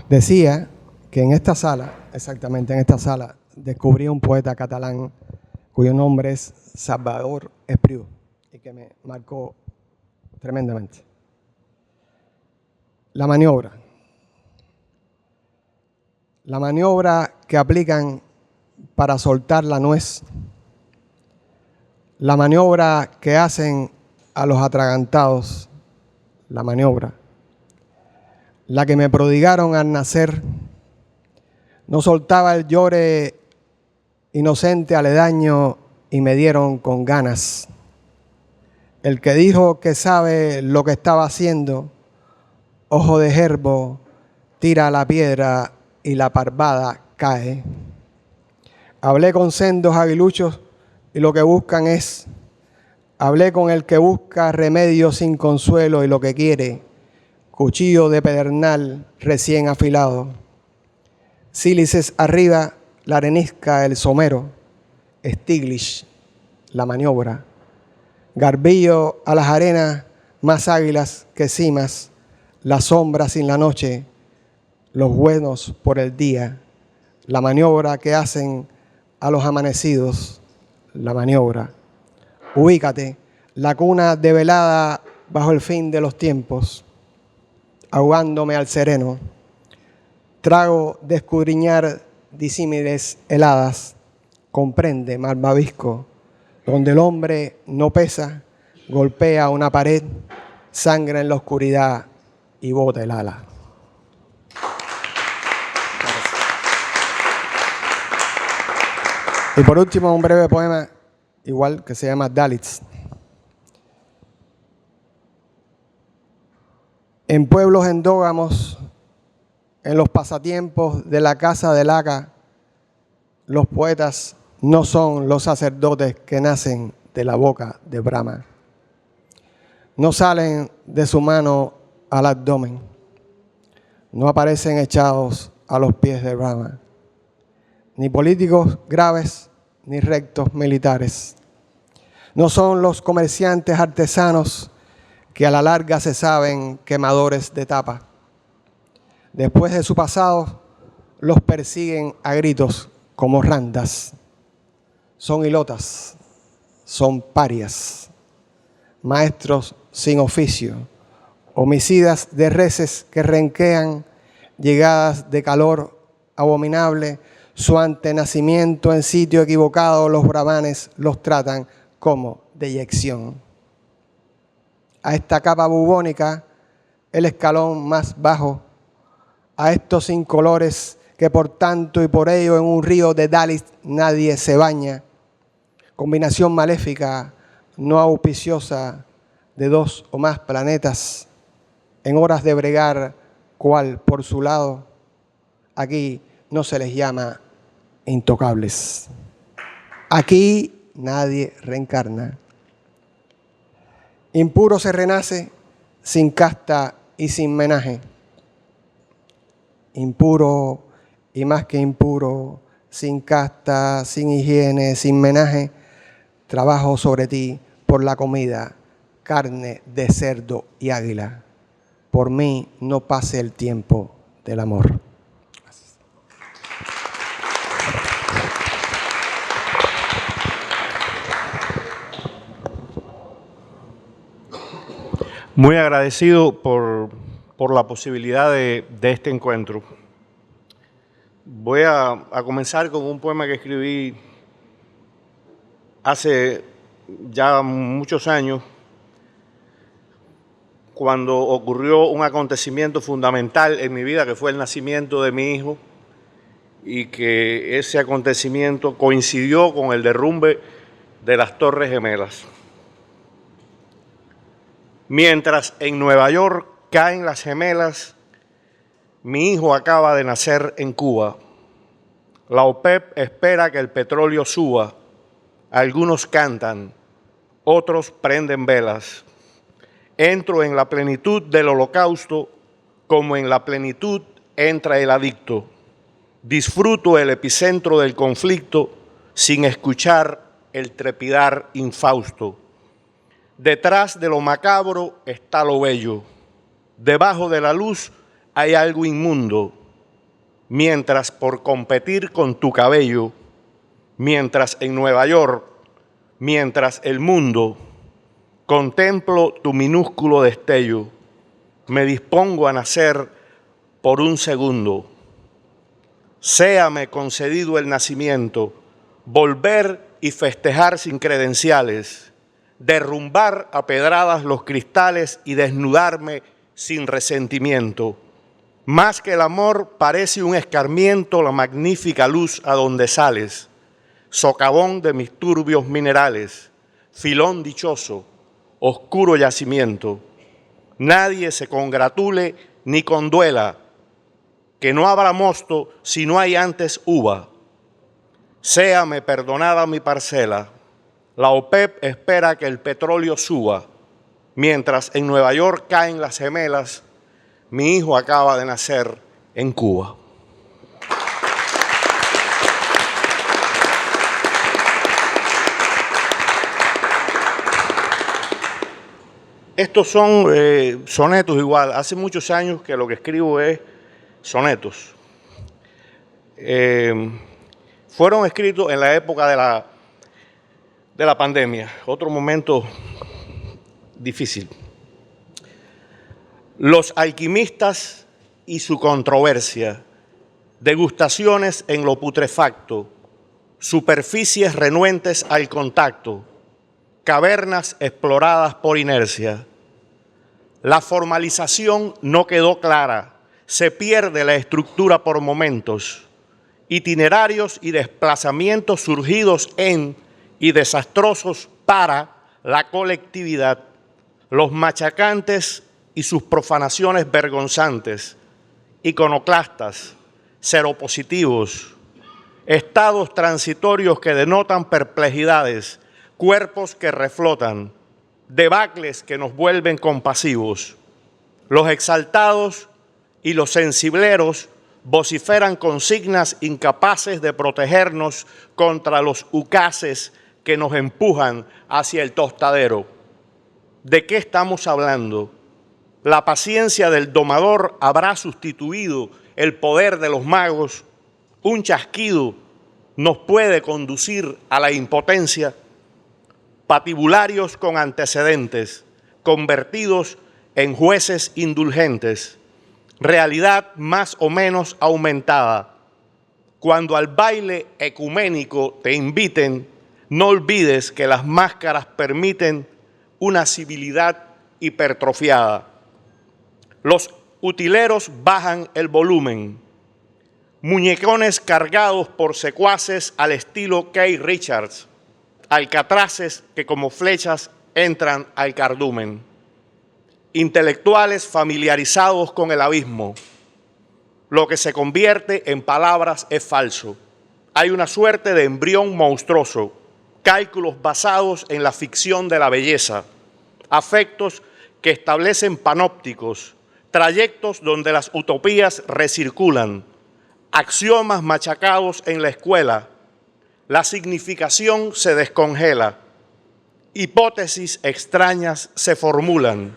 Decía que en esta sala, exactamente en esta sala, descubrí a un poeta catalán cuyo nombre es Salvador Espriu y que me marcó tremendamente. La maniobra. La maniobra que aplican para soltar la nuez. La maniobra que hacen a los atragantados. La maniobra. La que me prodigaron al nacer. No soltaba el llore inocente aledaño y me dieron con ganas. El que dijo que sabe lo que estaba haciendo, ojo de gerbo, tira la piedra y la parvada cae. Hablé con sendos aguiluchos y lo que buscan es, hablé con el que busca remedio sin consuelo y lo que quiere, cuchillo de pedernal recién afilado. Sílices arriba, la arenisca, el somero, Stiglitz, la maniobra. Garbillo a las arenas, más águilas que cimas, la sombra sin la noche, los buenos por el día, la maniobra que hacen a los amanecidos, la maniobra. Ubícate, la cuna develada bajo el fin de los tiempos, ahogándome al sereno, trago de escudriñar disímiles heladas, comprende, malvavisco, donde el hombre no pesa, golpea una pared, sangra en la oscuridad y bota el ala. Y por último, un breve poema, igual, que se llama Dalits. En pueblos endógamos, en los pasatiempos de la casa de Laca, los poetas no son los sacerdotes que nacen de la boca de Brahma. No salen de su mano al abdomen. No aparecen echados a los pies de Brahma. Ni políticos graves, ni rectos militares. No son los comerciantes artesanos que a la larga se saben quemadores de tapa. Después de su pasado, los persiguen a gritos como randas. Son hilotas, son parias, maestros sin oficio, homicidas de reses que renquean, llegadas de calor abominable, su antenacimiento en sitio equivocado, los brahmanes los tratan como deyección. A esta capa bubónica, el escalón más bajo, a estos incolores que por tanto y por ello en un río de Dalits nadie se baña, combinación maléfica, no auspiciosa de dos o más planetas, en horas de bregar cual por su lado, aquí no se les llama intocables. Aquí nadie reencarna. Impuro se renace sin casta y sin menaje. Impuro y más que impuro, sin casta, sin higiene, sin menaje, trabajo sobre ti por la comida, carne de cerdo y águila. Por mí no pase el tiempo del amor. Muy agradecido por la posibilidad de este encuentro. Voy a comenzar con un poema que escribí hace ya muchos años, cuando ocurrió un acontecimiento fundamental en mi vida, que fue el nacimiento de mi hijo, y que ese acontecimiento coincidió con el derrumbe de las Torres Gemelas. Mientras en Nueva York caen las gemelas, mi hijo acaba de nacer en Cuba. La OPEP espera que el petróleo suba. Algunos cantan, otros prenden velas. Entro en la plenitud del holocausto, como en la plenitud entra el adicto. Disfruto el epicentro del conflicto sin escuchar el trepidar infausto. Detrás de lo macabro está lo bello. Debajo de la luz hay algo inmundo. Mientras por competir con tu cabello, mientras en Nueva York, mientras el mundo, contemplo tu minúsculo destello, me dispongo a nacer por un segundo. Séame concedido el nacimiento, volver y festejar sin credenciales, derrumbar a pedradas los cristales y desnudarme sin resentimiento. Más que el amor parece un escarmiento la magnífica luz a donde sales, socavón de mis turbios minerales, filón dichoso, oscuro yacimiento. Nadie se congratule ni conduela, que no habrá mosto si no hay antes uva. Séame perdonada mi parcela, la OPEP espera que el petróleo suba. Mientras en Nueva York caen las gemelas, mi hijo acaba de nacer en Cuba. Estos son sonetos igual. Hace muchos años que lo que escribo es sonetos. Fueron escritos en la época de la pandemia, otro momento difícil. Los alquimistas y su controversia, degustaciones en lo putrefacto, superficies renuentes al contacto, cavernas exploradas por inercia. La formalización no quedó clara, se pierde la estructura por momentos, itinerarios y desplazamientos surgidos en y desastrosos para la colectividad, los machacantes y sus profanaciones vergonzantes, iconoclastas, seropositivos, estados transitorios que denotan perplejidades, cuerpos que reflotan, debacles que nos vuelven compasivos. Los exaltados y los sensibleros vociferan consignas incapaces de protegernos contra los ucases que nos empujan hacia el tostadero. ¿De qué estamos hablando? La paciencia del domador habrá sustituido el poder de los magos. Un chasquido nos puede conducir a la impotencia. Patibularios con antecedentes, convertidos en jueces indulgentes. Realidad más o menos aumentada. Cuando al baile ecuménico te inviten, no olvides que las máscaras permiten una civilidad hipertrofiada. Los utileros bajan el volumen. Muñecones cargados por secuaces al estilo Keith Richards. Alcatraces que como flechas entran al cardumen. Intelectuales familiarizados con el abismo. Lo que se convierte en palabras es falso. Hay una suerte de embrión monstruoso, cálculos basados en la ficción de la belleza, afectos que establecen panópticos, trayectos donde las utopías recirculan, axiomas machacados en la escuela, la significación se descongela, hipótesis extrañas se formulan,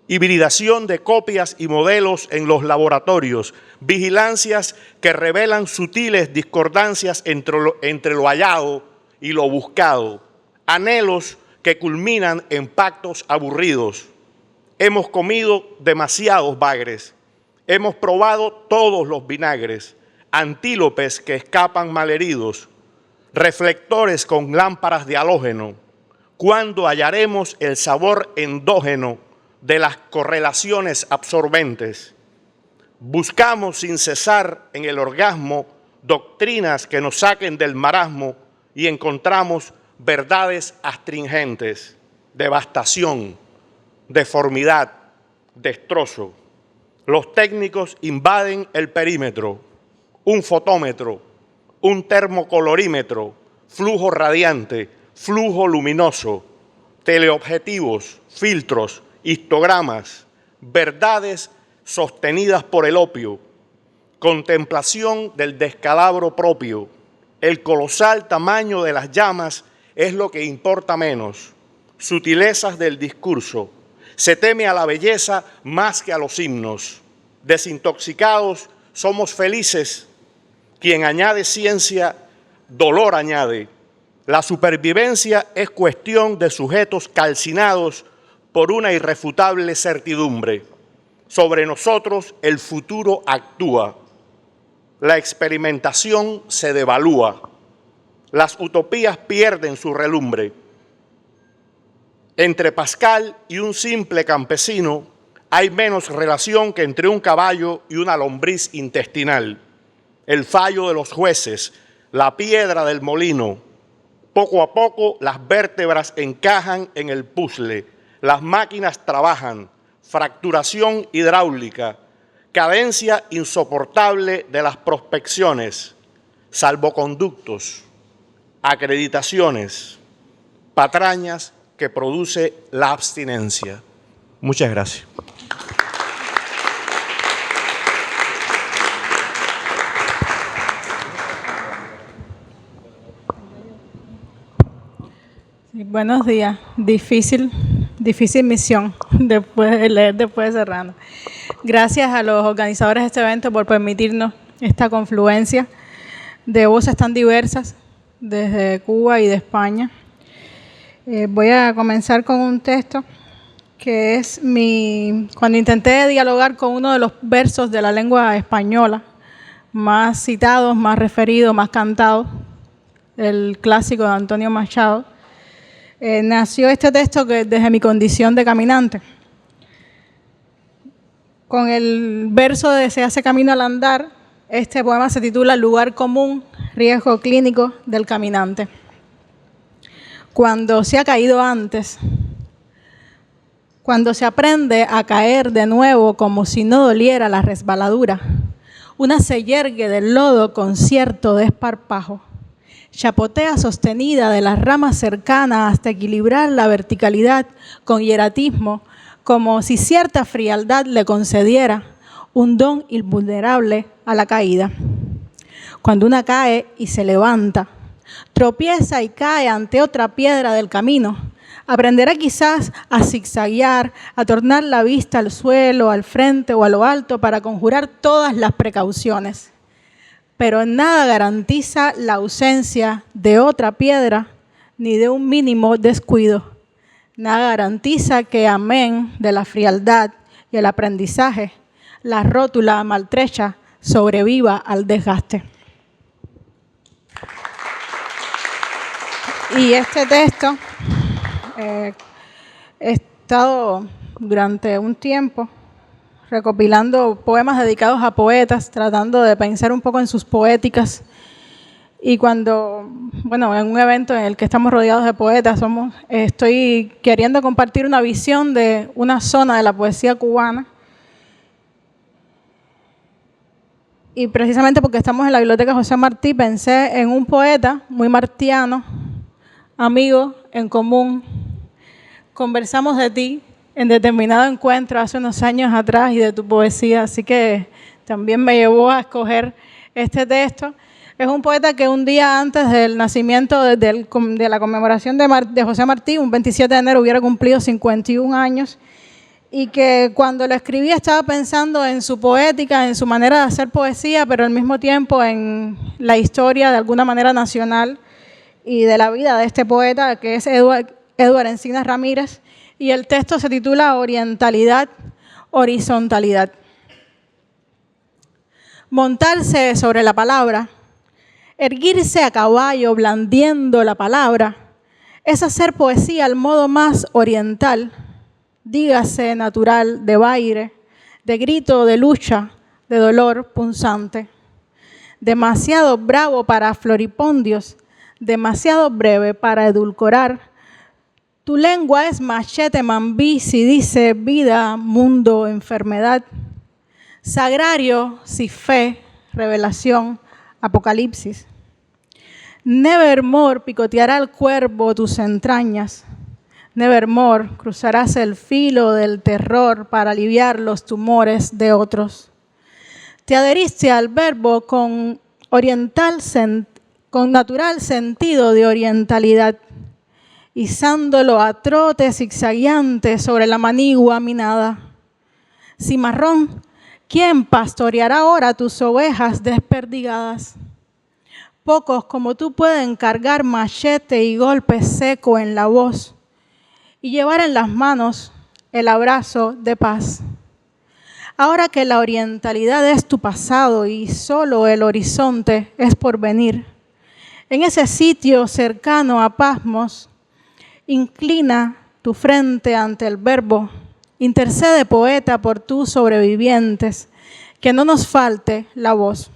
hibridación de copias y modelos en los laboratorios, vigilancias que revelan sutiles discordancias entre lo hallado y lo buscado, anhelos que culminan en pactos aburridos. Hemos comido demasiados bagres, hemos probado todos los vinagres, antílopes que escapan malheridos, reflectores con lámparas de halógeno, ¿cuándo hallaremos el sabor endógeno de las correlaciones absorbentes? Buscamos sin cesar en el orgasmo doctrinas que nos saquen del marasmo y encontramos verdades astringentes, devastación, deformidad, destrozo. Los técnicos invaden el perímetro, un fotómetro, un termocolorímetro, flujo radiante, flujo luminoso, teleobjetivos, filtros, histogramas, verdades sostenidas por el opio, contemplación del descalabro propio. El colosal tamaño de las llamas es lo que importa menos. Sutilezas del discurso. Se teme a la belleza más que a los himnos. Desintoxicados, somos felices. Quien añade ciencia, dolor añade. La supervivencia es cuestión de sujetos calcinados por una irrefutable certidumbre. Sobre nosotros el futuro actúa. La experimentación se devalúa. Las utopías pierden su relumbre. Entre Pascal y un simple campesino hay menos relación que entre un caballo y una lombriz intestinal. El fallo de los jueces, la piedra del molino. Poco a poco las vértebras encajan en el puzzle, las máquinas trabajan, fracturación hidráulica, cadencia insoportable de las prospecciones, salvoconductos, acreditaciones, patrañas que produce la abstinencia. Muchas gracias. Sí, buenos días. Difícil misión después de leer después de Serrano. Gracias a los organizadores de este evento por permitirnos esta confluencia de voces tan diversas desde Cuba y de España. Voy a comenzar con un texto que es cuando intenté dialogar con uno de los versos de la lengua española más citados, más referidos, más cantados, el clásico de Antonio Machado. Nació este texto que desde mi condición de caminante. Con el verso de Se hace camino al andar, este poema se titula Lugar común, riesgo clínico del caminante. Cuando se ha caído antes, cuando se aprende a caer de nuevo como si no doliera la resbaladura, una se yergue del lodo con cierto desparpajo, chapotea sostenida de las ramas cercanas hasta equilibrar la verticalidad con hieratismo, como si cierta frialdad le concediera un don invulnerable a la caída. Cuando una cae y se levanta, tropieza y cae ante otra piedra del camino, aprenderá quizás a zigzaguear, a tornar la vista al suelo, al frente o a lo alto para conjurar todas las precauciones. Pero nada garantiza la ausencia de otra piedra ni de un mínimo descuido. Nada garantiza que, amén de la frialdad y el aprendizaje, la rótula maltrecha sobreviva al desgaste. Y este texto, he estado durante un tiempo recopilando poemas dedicados a poetas, tratando de pensar un poco en sus poéticas. Y cuando, en un evento en el que estamos rodeados de poetas, estoy queriendo compartir una visión de una zona de la poesía cubana. Y precisamente porque estamos en la Biblioteca José Martí, pensé en un poeta muy martiano, amigo en común. Conversamos de ti en determinado encuentro hace unos años atrás y de tu poesía, así que también me llevó a escoger este texto. Es un poeta que un día antes del nacimiento de la conmemoración de José Martí, un 27 de enero, hubiera cumplido 51 años, y que cuando lo escribí estaba pensando en su poética, en su manera de hacer poesía, pero al mismo tiempo en la historia de alguna manera nacional y de la vida de este poeta, que es Eduard Encinas Ramírez, y el texto se titula Orientalidad, Horizontalidad. montarse sobre la palabra, erguirse a caballo blandiendo la palabra, es hacer poesía al modo más oriental, dígase natural, de baile, de grito, de lucha, de dolor punzante. Demasiado bravo para floripondios, demasiado breve para edulcorar. Tu lengua es machete mambí si dice vida, mundo, enfermedad. Sagrario si fe, revelación, apocalipsis. Nevermore picoteará el cuervo tus entrañas. Nevermore cruzarás el filo del terror para aliviar los tumores de otros. Te adheriste al verbo con natural sentido de orientalidad, izándolo a trote zigzagueante sobre la manigua minada. Cimarrón, ¿quién pastoreará ahora tus ovejas desperdigadas? Pocos como tú pueden cargar machete y golpe seco en la voz y llevar en las manos el abrazo de paz. Ahora que la orientalidad es tu pasado y solo el horizonte es por venir, en ese sitio cercano a Pasmos, inclina tu frente ante el verbo, intercede poeta por tus sobrevivientes, que no nos falte la voz.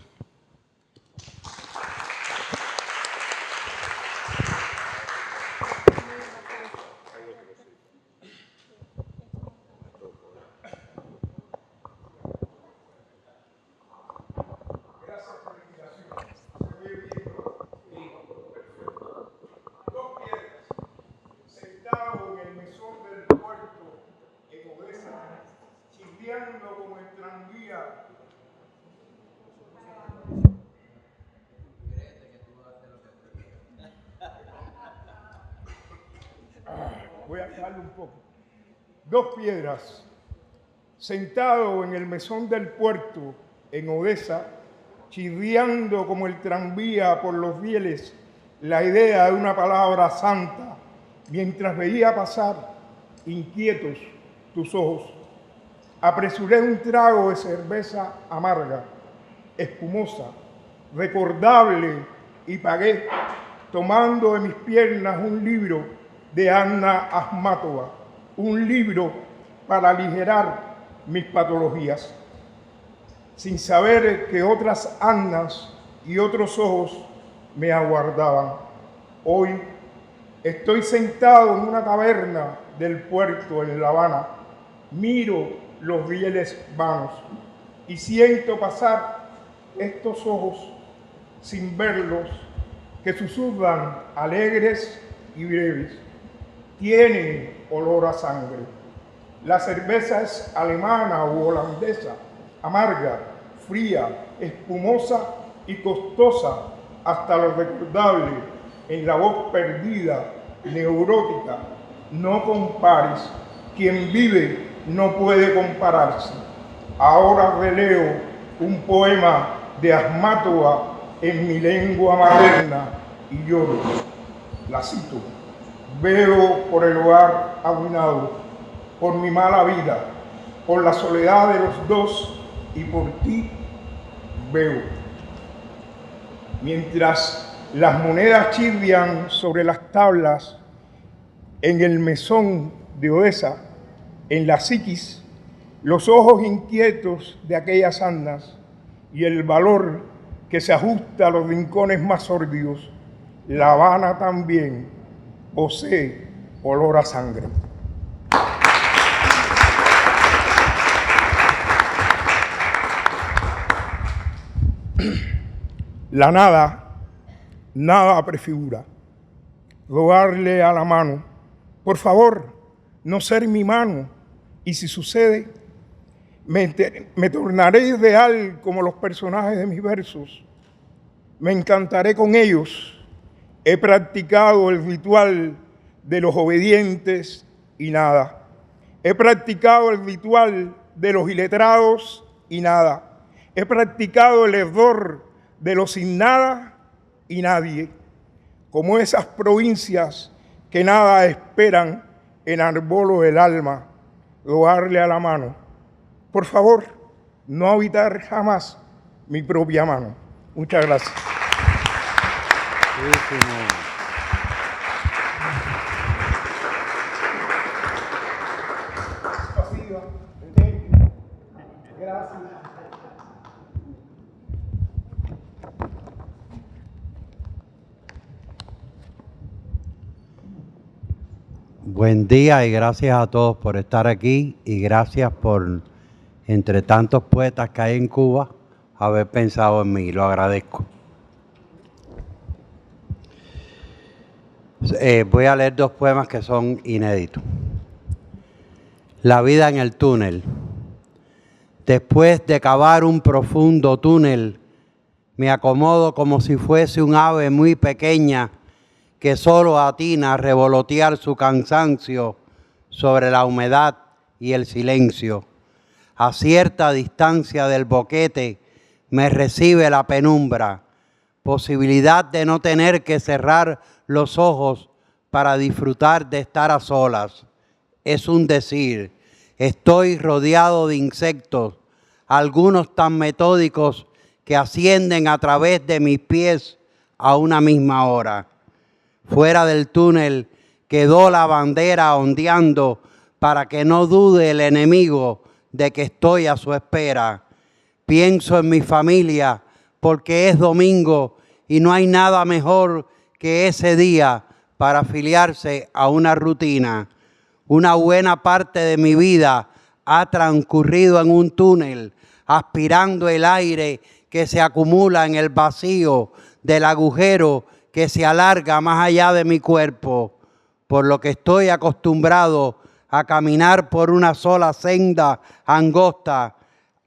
Como el tranvía. Voy a dejarlo un poco. Dos piedras, sentado en el mesón del puerto en Odessa, chirriando como el tranvía por los rieles la idea de una palabra santa, mientras veía pasar inquietos tus ojos. Apresuré un trago de cerveza amarga, espumosa, recordable, y pagué tomando de mis piernas un libro de Anna Akhmatova, un libro para aligerar mis patologías, sin saber que otras Annas y otros ojos me aguardaban. Hoy estoy sentado en una taberna del puerto en La Habana, miro los rieles vanos y siento pasar estos ojos sin verlos, que susurran alegres y breves. Tienen olor a sangre. La cerveza es alemana u holandesa, amarga, fría, espumosa y costosa hasta lo recordable en la voz perdida, neurótica. No compares, quien vive no puede compararse. Ahora releo un poema de Akhmatova en mi lengua materna y lloro. La cito. Veo por el hogar arruinado, por mi mala vida, por la soledad de los dos y por ti veo. Mientras las monedas chirrian sobre las tablas en el mesón de Odessa, en la psiquis, los ojos inquietos de aquellas Annas y el valor que se ajusta a los rincones más sórdidos, La Habana también posee olor a sangre. La nada prefigura. Rogarle a la mano, por favor, no ser mi mano, y si sucede, me tornaré irreal como los personajes de mis versos. Me encantaré con ellos. He practicado el ritual de los obedientes y nada. He practicado el ritual de los iletrados y nada. He practicado el error de los sin nada y nadie. Como esas provincias que nada esperan en arbolo del alma, rogarle a la mano, por favor, no habitar jamás mi propia mano. Muchas gracias. Buen día y gracias a todos por estar aquí y gracias por, entre tantos poetas que hay en Cuba, haber pensado en mí. Lo agradezco. Voy a leer dos poemas que son inéditos. La vida en el túnel. Después de cavar un profundo túnel, me acomodo como si fuese un ave muy pequeña que solo atina a revolotear su cansancio sobre la humedad y el silencio. A cierta distancia del boquete me recibe la penumbra, posibilidad de no tener que cerrar los ojos para disfrutar de estar a solas. Es un decir, estoy rodeado de insectos, algunos tan metódicos que ascienden a través de mis pies a una misma hora. Fuera del túnel quedó la bandera ondeando para que no dude el enemigo de que estoy a su espera. Pienso en mi familia porque es domingo y no hay nada mejor que ese día para afiliarse a una rutina. Una buena parte de mi vida ha transcurrido en un túnel, aspirando el aire que se acumula en el vacío del agujero que se alarga más allá de mi cuerpo, por lo que estoy acostumbrado a caminar por una sola senda angosta,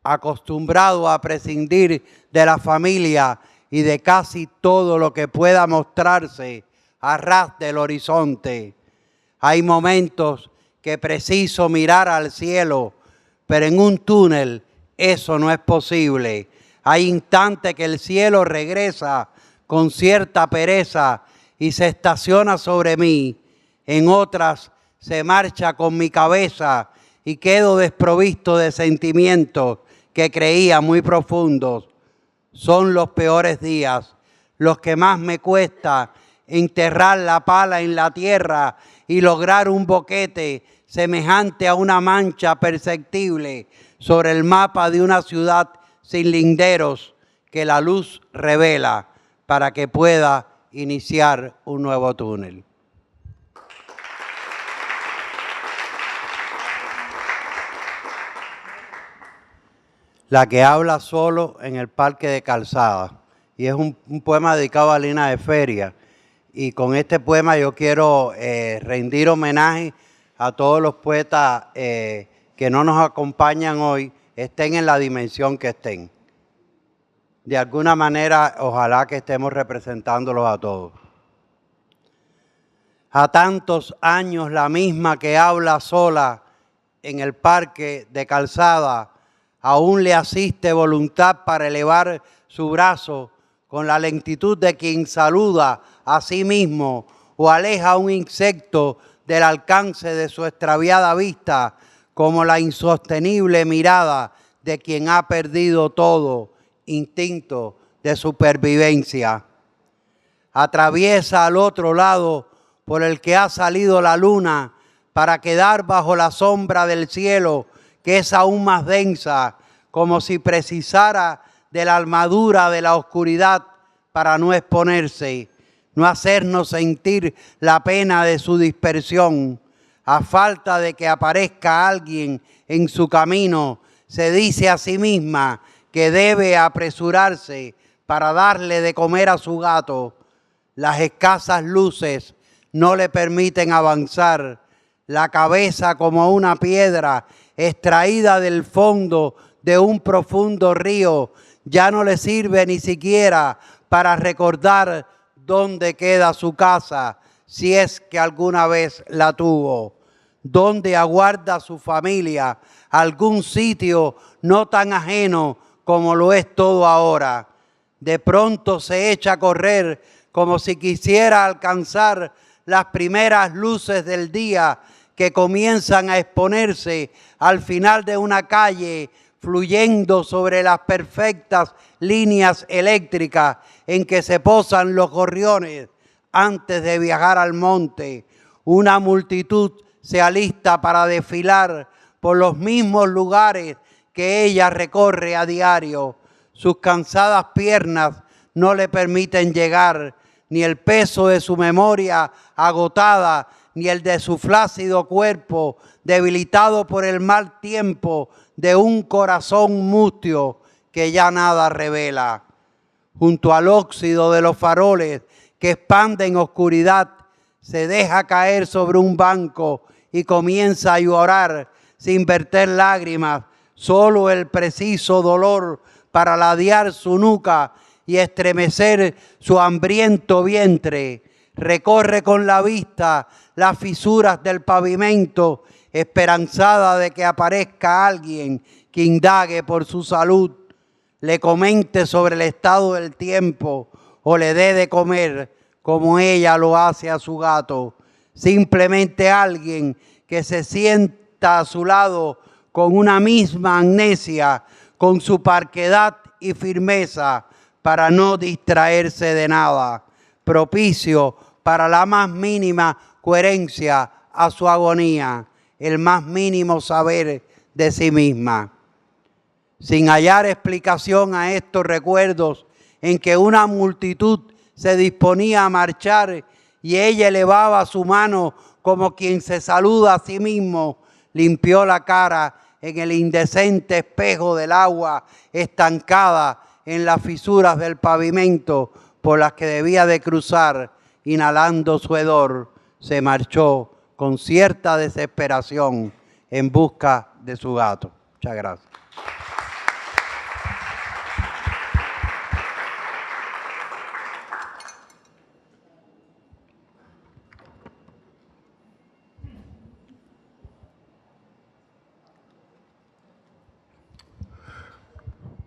acostumbrado a prescindir de la familia y de casi todo lo que pueda mostrarse a ras del horizonte. Hay momentos que preciso mirar al cielo, pero en un túnel eso no es posible. Hay instantes que el cielo regresa con cierta pereza y se estaciona sobre mí. En otras se marcha con mi cabeza y quedo desprovisto de sentimientos que creía muy profundos. Son los peores días, los que más me cuesta enterrar la pala en la tierra y lograr un boquete semejante a una mancha perceptible sobre el mapa de una ciudad sin linderos que la luz revela, para que pueda iniciar un nuevo túnel. La que habla solo en el Parque de Calzada. Y es un poema dedicado a Lina de Feria. Y con este poema yo quiero rendir homenaje a todos los poetas que no nos acompañan hoy, estén en la dimensión que estén. De alguna manera, ojalá que estemos representándolos a todos. A tantos años la misma que habla sola en el Parque de Calzada, aún le asiste voluntad para elevar su brazo con la lentitud de quien saluda a sí mismo o aleja un insecto del alcance de su extraviada vista, como la insostenible mirada de quien ha perdido todo instinto de supervivencia. Atraviesa al otro lado por el que ha salido la luna para quedar bajo la sombra del cielo, que es aún más densa, como si precisara de la armadura de la oscuridad para no exponerse, no hacernos sentir la pena de su dispersión. A falta de que aparezca alguien en su camino, se dice a sí misma que debe apresurarse para darle de comer a su gato. Las escasas luces no le permiten avanzar. La cabeza como una piedra extraída del fondo de un profundo río ya no le sirve ni siquiera para recordar dónde queda su casa, si es que alguna vez la tuvo. Dónde aguarda su familia, algún sitio no tan ajeno como lo es todo ahora. De pronto se echa a correr como si quisiera alcanzar las primeras luces del día que comienzan a exponerse al final de una calle fluyendo sobre las perfectas líneas eléctricas en que se posan los gorriones antes de viajar al monte. Una multitud se alista para desfilar por los mismos lugares que ella recorre a diario. Sus cansadas piernas no le permiten llegar, ni el peso de su memoria agotada, ni el de su flácido cuerpo, debilitado por el mal tiempo de un corazón mustio que ya nada revela. Junto al óxido de los faroles que expanden oscuridad, se deja caer sobre un banco y comienza a llorar sin verter lágrimas, solo el preciso dolor para ladear su nuca y estremecer su hambriento vientre. Recorre con la vista las fisuras del pavimento, esperanzada de que aparezca alguien que indague por su salud, le comente sobre el estado del tiempo o le dé de comer como ella lo hace a su gato. Simplemente alguien que se sienta a su lado con una misma amnesia, con su parquedad y firmeza para no distraerse de nada, propicio para la más mínima coherencia a su agonía, el más mínimo saber de sí misma. Sin hallar explicación a estos recuerdos en que una multitud se disponía a marchar y ella elevaba su mano como quien se saluda a sí mismo, limpió la cara en el indecente espejo del agua estancada en las fisuras del pavimento por las que debía de cruzar. Inhalando su hedor, se marchó con cierta desesperación en busca de su gato. Muchas gracias.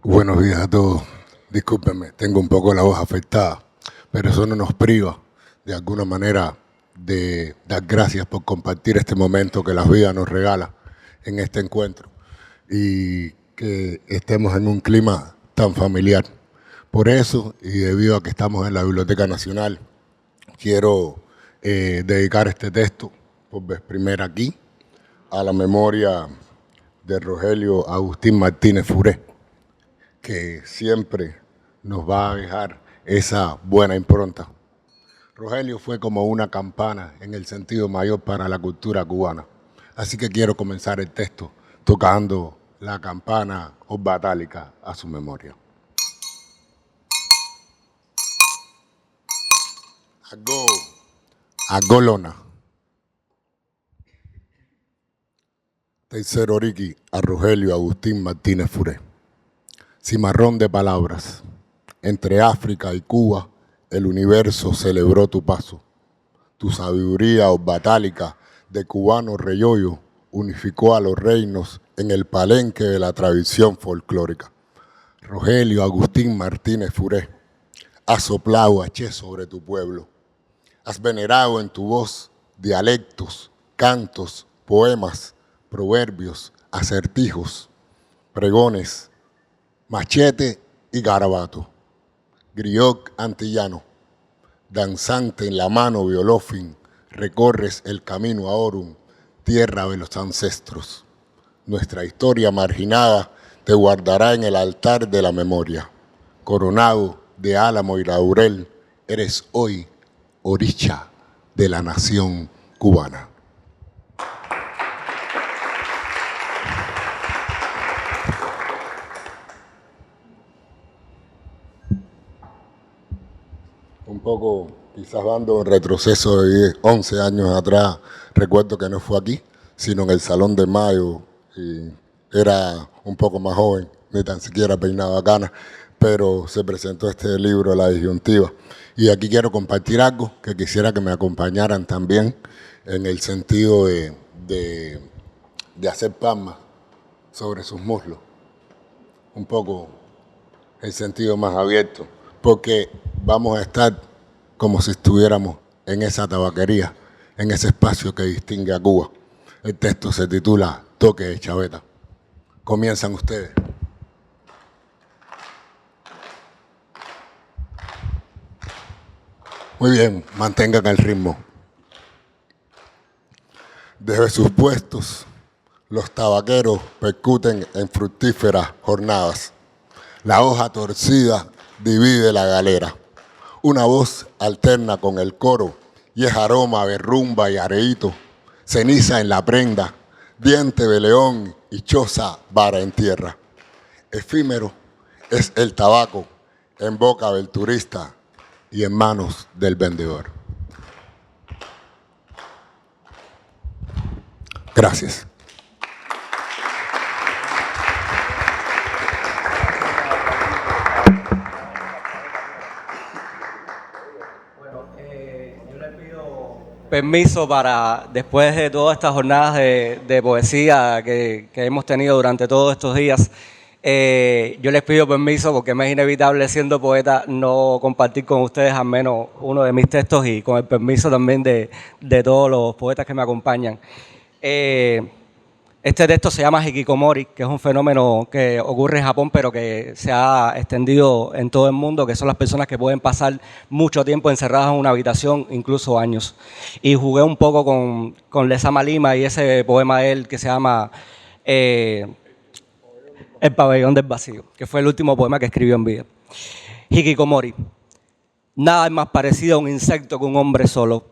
Buenos días a todos. Discúlpenme, tengo un poco la voz afectada, pero eso no nos priva de alguna manera de dar gracias por compartir este momento que la vida nos regala en este encuentro y que estemos en un clima tan familiar. Por eso, y debido a que estamos en la Biblioteca Nacional, quiero dedicar este texto por vez primera aquí a la memoria de Rogelio Agustín Martínez Furé, que siempre nos va a dejar esa buena impronta. Rogelio fue como una campana en el sentido mayor para la cultura cubana. Así que quiero comenzar el texto tocando la campana orbatálica a su memoria. Agolona. Tercer Oriqui a Rogelio Agustín Martínez Furé. Cimarrón de palabras. Entre África y Cuba, el universo celebró tu paso. Tu sabiduría orbatálica de cubano reyoyo unificó a los reinos en el palenque de la tradición folclórica. Rogelio Agustín Martínez Furé, has soplado haché sobre tu pueblo. Has venerado en tu voz dialectos, cantos, poemas, proverbios, acertijos, pregones, machete y garabato. Griot antillano, danzante en la mano violófin, recorres el camino a Orum, tierra de los ancestros. Nuestra historia marginada te guardará en el altar de la memoria. Coronado de álamo y laurel, eres hoy oricha de la nación cubana. Un poco, quizás dando un retroceso de 11 años atrás, recuerdo que no fue aquí, sino en el Salón de Mayo, y era un poco más joven, ni tan siquiera peinaba canas, pero se presentó este libro, La Disyuntiva. Y aquí quiero compartir algo que quisiera que me acompañaran también, en el sentido de hacer palmas sobre sus muslos. Un poco el sentido más abierto, porque vamos a estar como si estuviéramos en esa tabaquería, en ese espacio que distingue a Cuba. El texto se titula Toque de Chaveta. Comienzan ustedes. Muy bien, mantengan el ritmo. Desde sus puestos, los tabaqueros percuten en fructíferas jornadas. La hoja torcida divide la galera. Una voz alterna con el coro y es aroma de rumba y areíto, ceniza en la prenda, diente de león y choza vara en tierra. Efímero es el tabaco en boca del turista y en manos del vendedor. Gracias. Permiso para, después de todas estas jornadas de poesía que hemos tenido durante todos estos días, yo les pido permiso porque me es inevitable, siendo poeta, no compartir con ustedes al menos uno de mis textos y con el permiso también de todos los poetas que me acompañan. Este texto se llama Hikikomori, que es un fenómeno que ocurre en Japón, pero que se ha extendido en todo el mundo, que son las personas que pueden pasar mucho tiempo encerradas en una habitación, incluso años. Y jugué un poco con Lezama Lima y ese poema de él que se llama El pabellón del vacío, que fue el último poema que escribió en vida. Hikikomori. Nada es más parecido a un insecto que un hombre solo.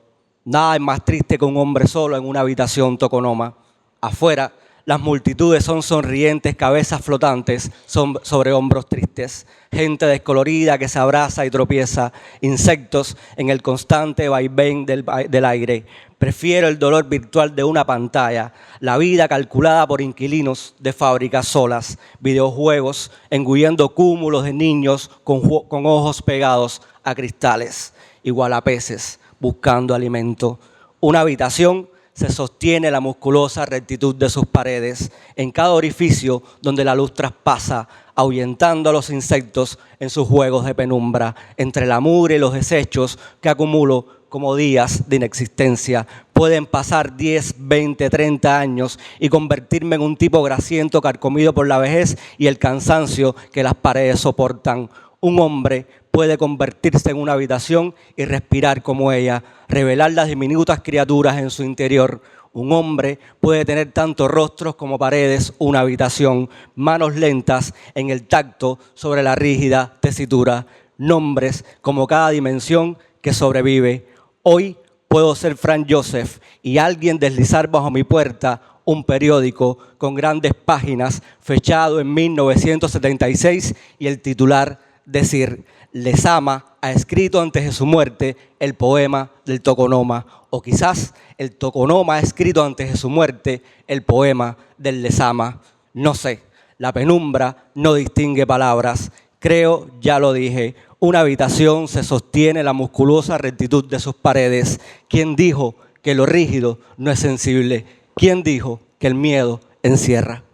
Nada es más triste que un hombre solo en una habitación tokonoma. Afuera, las multitudes son sonrientes, cabezas flotantes sobre hombros tristes, gente descolorida que se abraza y tropieza, insectos en el constante vaivén del aire. Prefiero el dolor virtual de una pantalla, la vida calculada por inquilinos de fábricas solas, videojuegos engullendo cúmulos de niños con ojos pegados a cristales, igual a peces buscando alimento. Una habitación se sostiene la musculosa rectitud de sus paredes, en cada orificio donde la luz traspasa, ahuyentando a los insectos en sus juegos de penumbra, entre la mugre y los desechos que acumulo como días de inexistencia. Pueden pasar 10, 20, 30 años y convertirme en un tipo grasiento carcomido por la vejez y el cansancio que las paredes soportan. Un hombre puede convertirse en una habitación y respirar como ella, revelar las diminutas criaturas en su interior. Un hombre puede tener tanto rostros como paredes, una habitación, manos lentas en el tacto sobre la rígida tesitura, nombres como cada dimensión que sobrevive. Hoy puedo ser Frank Joseph y alguien deslizar bajo mi puerta un periódico con grandes páginas fechado en 1976 y el titular decir: Lezama ha escrito antes de su muerte el poema del tokonoma, o quizás el tokonoma ha escrito antes de su muerte el poema del Lezama. No sé, la penumbra no distingue palabras. Creo, ya lo dije, una habitación se sostiene la musculosa rectitud de sus paredes. ¿Quién dijo que lo rígido no es sensible? ¿Quién dijo que el miedo encierra?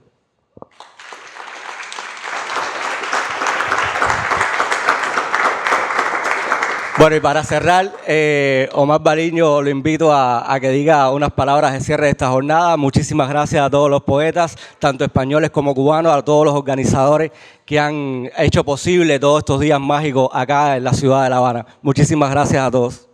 Bueno, y para cerrar, Omar Baliño lo invito a que diga unas palabras de cierre de esta jornada. Muchísimas gracias a todos los poetas, tanto españoles como cubanos, a todos los organizadores que han hecho posible todos estos días mágicos acá en la ciudad de La Habana. Muchísimas gracias a todos.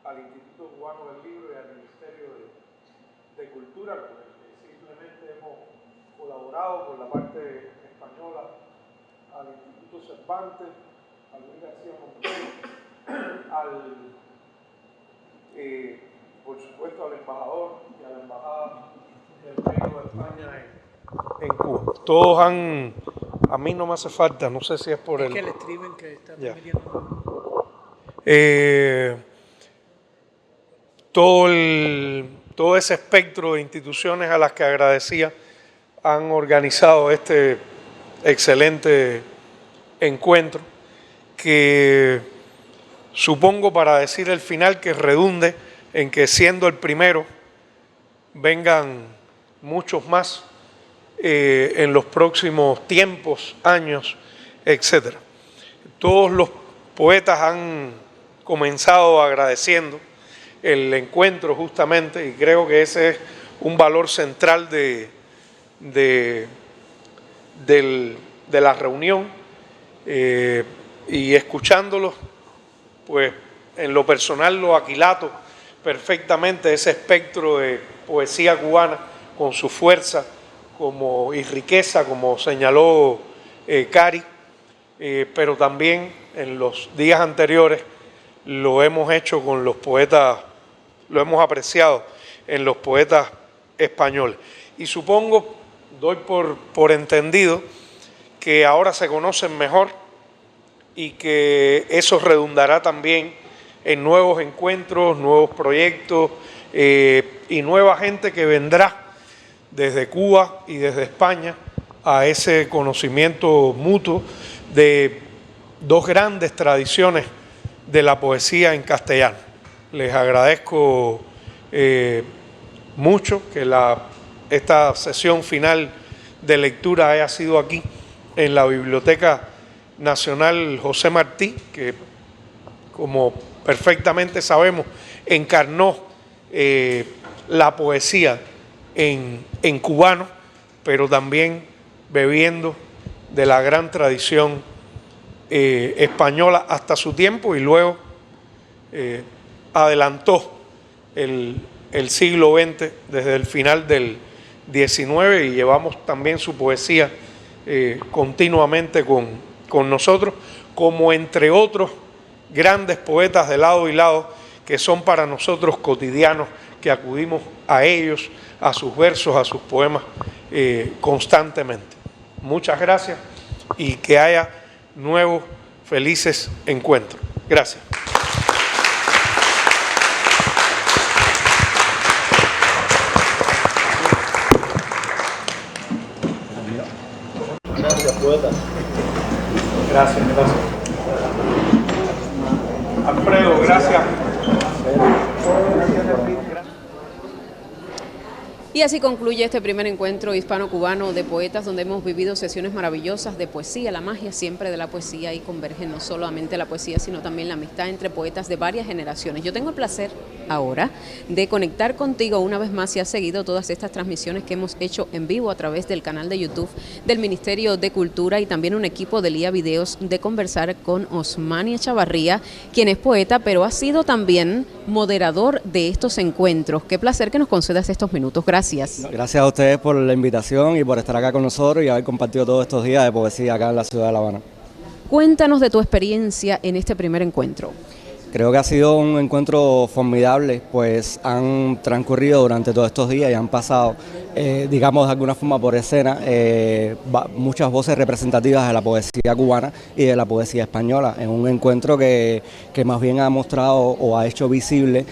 Al Instituto Cubano del Libro y al Ministerio de Cultura, con el que simplemente hemos colaborado por la parte española, al Instituto Cervantes, a Luis García Montero, por supuesto al embajador y a la embajada del Reino de España en Cuba. Todos a mí no me hace falta, no sé si es por el streaming que está permitiendo. Todo ese espectro de instituciones a las que agradecía han organizado este excelente encuentro, que supongo, para decir el final, que redunde en que, siendo el primero, vengan muchos más en los próximos tiempos, años, etc. Todos los poetas han comenzado agradeciendo el encuentro justamente, y creo que ese es un valor central de la reunión, y escuchándolos, pues en lo personal lo aquilato perfectamente ese espectro de poesía cubana con su fuerza y riqueza, como señaló Cari, pero también en los días anteriores lo hemos hecho con los poetas, lo hemos apreciado en los poetas españoles. Y supongo, doy por entendido, que ahora se conocen mejor y que eso redundará también en nuevos encuentros, nuevos proyectos y nueva gente que vendrá desde Cuba y desde España a ese conocimiento mutuo de dos grandes tradiciones de la poesía en castellano. Les agradezco mucho que esta sesión final de lectura haya sido aquí en la Biblioteca Nacional José Martí, que, como perfectamente sabemos, encarnó la poesía en cubano, pero también bebiendo de la gran tradición española hasta su tiempo, y luego adelantó el siglo XX desde el final del XIX, y llevamos también su poesía continuamente con nosotros, como entre otros grandes poetas de lado y lado que son para nosotros cotidianos, que acudimos a ellos, a sus versos, a sus poemas constantemente. Muchas gracias y que haya nuevos felices encuentros. Gracias. Gracias, poeta. Gracias. Alfredo, gracias. Y así concluye este primer encuentro hispano-cubano de poetas, donde hemos vivido sesiones maravillosas de poesía, la magia siempre de la poesía, y converge no solamente la poesía, sino también la amistad entre poetas de varias generaciones. Yo tengo el placer ahora de conectar contigo una vez más, si has seguido todas estas transmisiones que hemos hecho en vivo a través del canal de YouTube del Ministerio de Cultura y también un equipo de Lía Videos, de conversar con Osmani Echavarría, quien es poeta, pero ha sido también moderador de estos encuentros. Qué placer que nos concedas estos minutos. Gracias. Gracias a ustedes por la invitación y por estar acá con nosotros y haber compartido todos estos días de poesía acá en la ciudad de La Habana. Cuéntanos de tu experiencia en este primer encuentro. Creo que ha sido un encuentro formidable, pues han transcurrido durante todos estos días y han pasado, digamos de alguna forma por escena, muchas voces representativas de la poesía cubana y de la poesía española, en un encuentro que más bien ha mostrado o ha hecho visible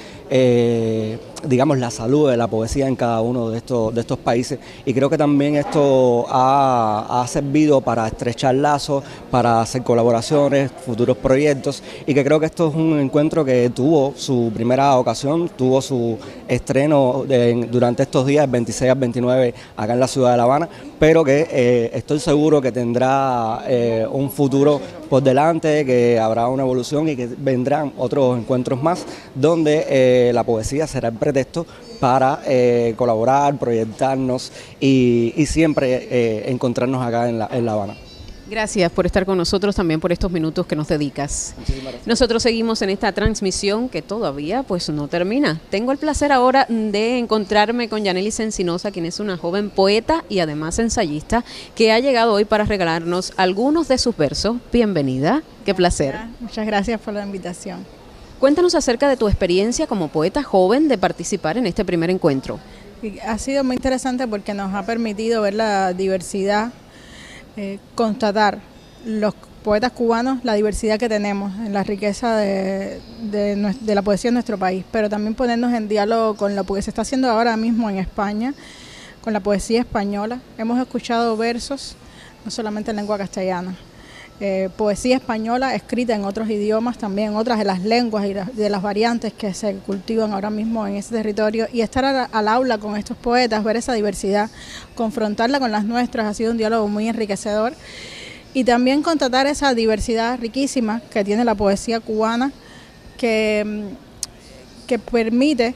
digamos la salud de la poesía en cada uno de estos países, y creo que también esto ha servido para estrechar lazos, para hacer colaboraciones, futuros proyectos, y que creo que esto es un encuentro que tuvo su primera ocasión, tuvo su estreno durante estos días, el 26 al 29 acá en la ciudad de La Habana, pero que estoy seguro que tendrá un futuro por delante, que habrá una evolución y que vendrán otros encuentros más donde la poesía será el pretexto para colaborar, proyectarnos y siempre encontrarnos acá en La Habana. Gracias por estar con nosotros, también por estos minutos que nos dedicas. Nosotros seguimos en esta transmisión que todavía pues no termina. Tengo el placer ahora de encontrarme con Yanelis Encinosa, quien es una joven poeta y además ensayista, que ha llegado hoy para regalarnos algunos de sus versos. Bienvenida, qué placer. Muchas gracias por la invitación. Cuéntanos acerca de tu experiencia como poeta joven de participar en este primer encuentro. Ha sido muy interesante porque nos ha permitido ver la diversidad, constatar los poetas cubanos, la diversidad que tenemos, en la riqueza de la poesía en nuestro país, pero también ponernos en diálogo con lo que se está haciendo ahora mismo en España, con la poesía española. Hemos escuchado versos, no solamente en lengua castellana, poesía española escrita en otros idiomas, también otras de las lenguas y de las variantes que se cultivan ahora mismo en ese territorio, y estar al aula con estos poetas, ver esa diversidad, confrontarla con las nuestras, ha sido un diálogo muy enriquecedor, y también constatar esa diversidad riquísima que tiene la poesía cubana, que permite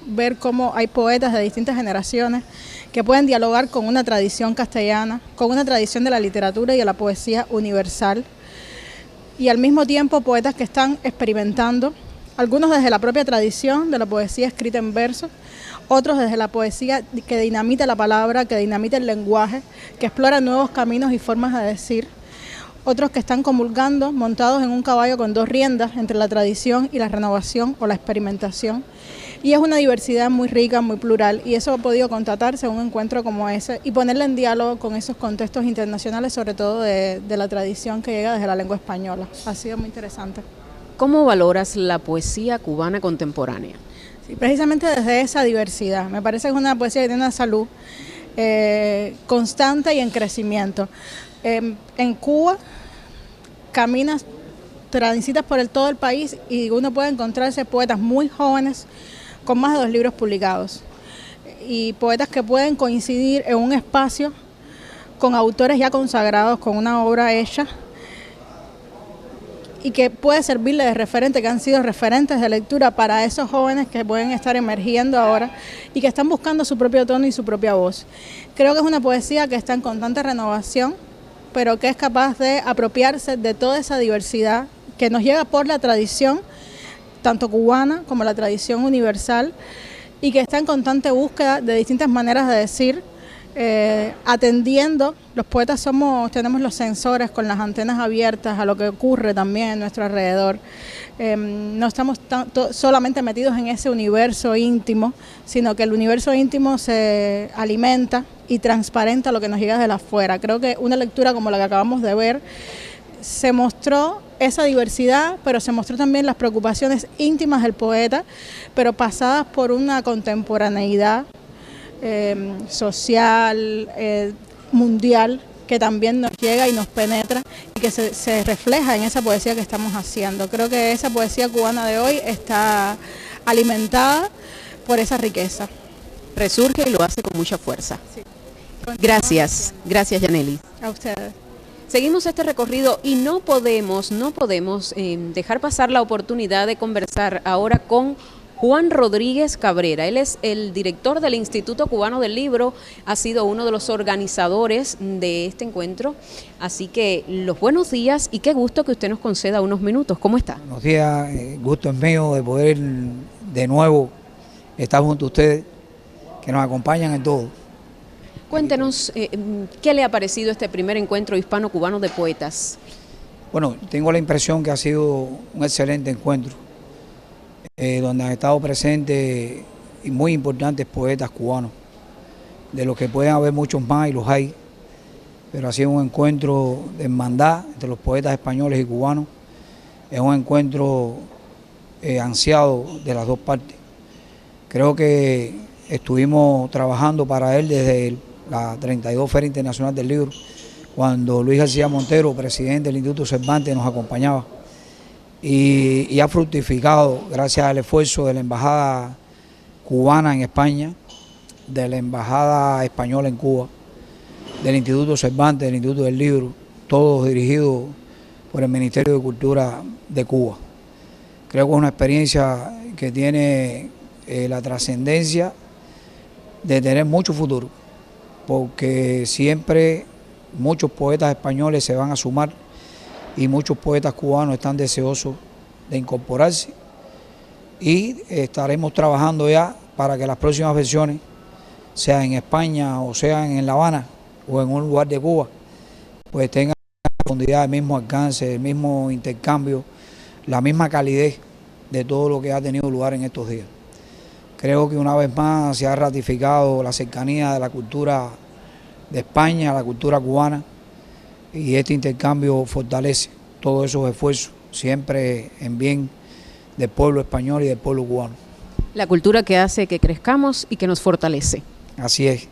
ver cómo hay poetas de distintas generaciones que pueden dialogar con una tradición castellana, con una tradición de la literatura y de la poesía universal, y al mismo tiempo poetas que están experimentando, algunos desde la propia tradición de la poesía escrita en versos, otros desde la poesía que dinamita la palabra, que dinamita el lenguaje, que explora nuevos caminos y formas de decir, otros que están comulgando montados en un caballo con dos riendas entre la tradición y la renovación o la experimentación. Y es una diversidad muy rica, muy plural, y eso ha podido constatarse en un encuentro como ese y ponerle en diálogo con esos contextos internacionales, sobre todo de la tradición que llega desde la lengua española. Ha sido muy interesante. ¿Cómo valoras la poesía cubana contemporánea? Sí, precisamente desde esa diversidad. Me parece que es una poesía que tiene una salud constante y en crecimiento. En Cuba transitas por todo el país y uno puede encontrarse poetas muy jóvenes con más de 2 libros publicados y poetas que pueden coincidir en un espacio con autores ya consagrados, con una obra hecha y que puede servirle de referente, que han sido referentes de lectura para esos jóvenes que pueden estar emergiendo ahora y que están buscando su propio tono y su propia voz. Creo que es una poesía que está en constante renovación, pero que es capaz de apropiarse de toda esa diversidad que nos llega por la tradición, tanto cubana como la tradición universal, y que está en constante búsqueda de distintas maneras de decir, atendiendo, los poetas tenemos los sensores con las antenas abiertas a lo que ocurre también en nuestro alrededor. No estamos solamente metidos en ese universo íntimo, sino que el universo íntimo se alimenta y transparenta lo que nos llega desde afuera. Creo que una lectura como la que acabamos de ver se mostró esa diversidad, pero se mostró también las preocupaciones íntimas del poeta, pero pasadas por una contemporaneidad social, mundial, que también nos llega y nos penetra y que se refleja en esa poesía que estamos haciendo. Creo que esa poesía cubana de hoy está alimentada por esa riqueza. Resurge y lo hace con mucha fuerza. Sí. Gracias Yanely. A ustedes. Seguimos este recorrido y no podemos dejar pasar la oportunidad de conversar ahora con Juan Rodríguez Cabrera. Él es el director del Instituto Cubano del Libro, ha sido uno de los organizadores de este encuentro. Así que los buenos días y qué gusto que usted nos conceda unos minutos. ¿Cómo está? Buenos días, gusto es mío de poder de nuevo estar junto a ustedes, que nos acompañan en todo. Cuéntenos, ¿qué le ha parecido este primer encuentro hispano-cubano de poetas? Bueno, tengo la impresión que ha sido un excelente encuentro, donde han estado presentes y muy importantes poetas cubanos, de los que pueden haber muchos más y los hay, pero ha sido un encuentro de hermandad entre los poetas españoles y cubanos, es un encuentro ansiado de las dos partes. Creo que estuvimos trabajando para él desde la 32 Feria Internacional del Libro, cuando Luis García Montero, presidente del Instituto Cervantes, nos acompañaba. Y ha fructificado gracias al esfuerzo de la Embajada cubana en España, de la Embajada española en Cuba, del Instituto Cervantes, del Instituto del Libro, todos dirigidos por el Ministerio de Cultura de Cuba. Creo que es una experiencia que tiene la trascendencia de tener mucho futuro, porque siempre muchos poetas españoles se van a sumar y muchos poetas cubanos están deseosos de incorporarse y estaremos trabajando ya para que las próximas versiones, sean en España o sean en La Habana o en un lugar de Cuba, pues tengan la profundidad, el mismo alcance, el mismo intercambio, la misma calidez de todo lo que ha tenido lugar en estos días. Creo que una vez más se ha ratificado la cercanía de la cultura de España a la cultura cubana y este intercambio fortalece todos esos esfuerzos, siempre en bien del pueblo español y del pueblo cubano. La cultura que hace que crezcamos y que nos fortalece. Así es,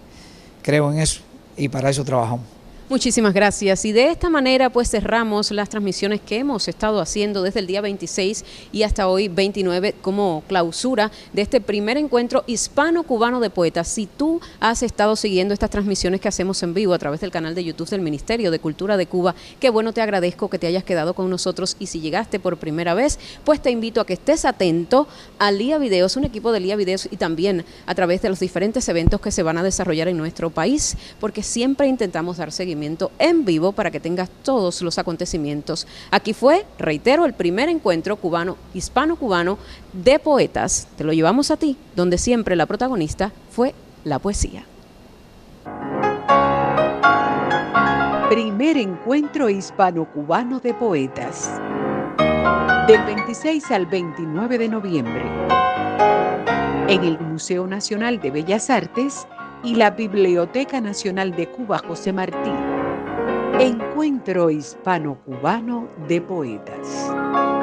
creo en eso y para eso trabajamos. Muchísimas gracias. Y de esta manera pues cerramos las transmisiones que hemos estado haciendo desde el día 26 y hasta hoy 29 como clausura de este primer encuentro hispano-cubano de poetas. Si tú has estado siguiendo estas transmisiones que hacemos en vivo a través del canal de YouTube del Ministerio de Cultura de Cuba, qué bueno, te agradezco que te hayas quedado con nosotros, y si llegaste por primera vez, pues te invito a que estés atento a Lía Videos, un equipo de Lía Videos, y también a través de los diferentes eventos que se van a desarrollar en nuestro país, porque siempre intentamos dar seguimiento en vivo para que tengas todos los acontecimientos. Aquí fue, reitero, el primer encuentro hispano-cubano de poetas. Te lo llevamos a ti, donde siempre la protagonista fue la poesía. Primer encuentro hispano-cubano de poetas. Del 26 al 29 de noviembre. En el Museo Nacional de Bellas Artes y la Biblioteca Nacional de Cuba José Martí. Encuentro hispano-cubano de poetas.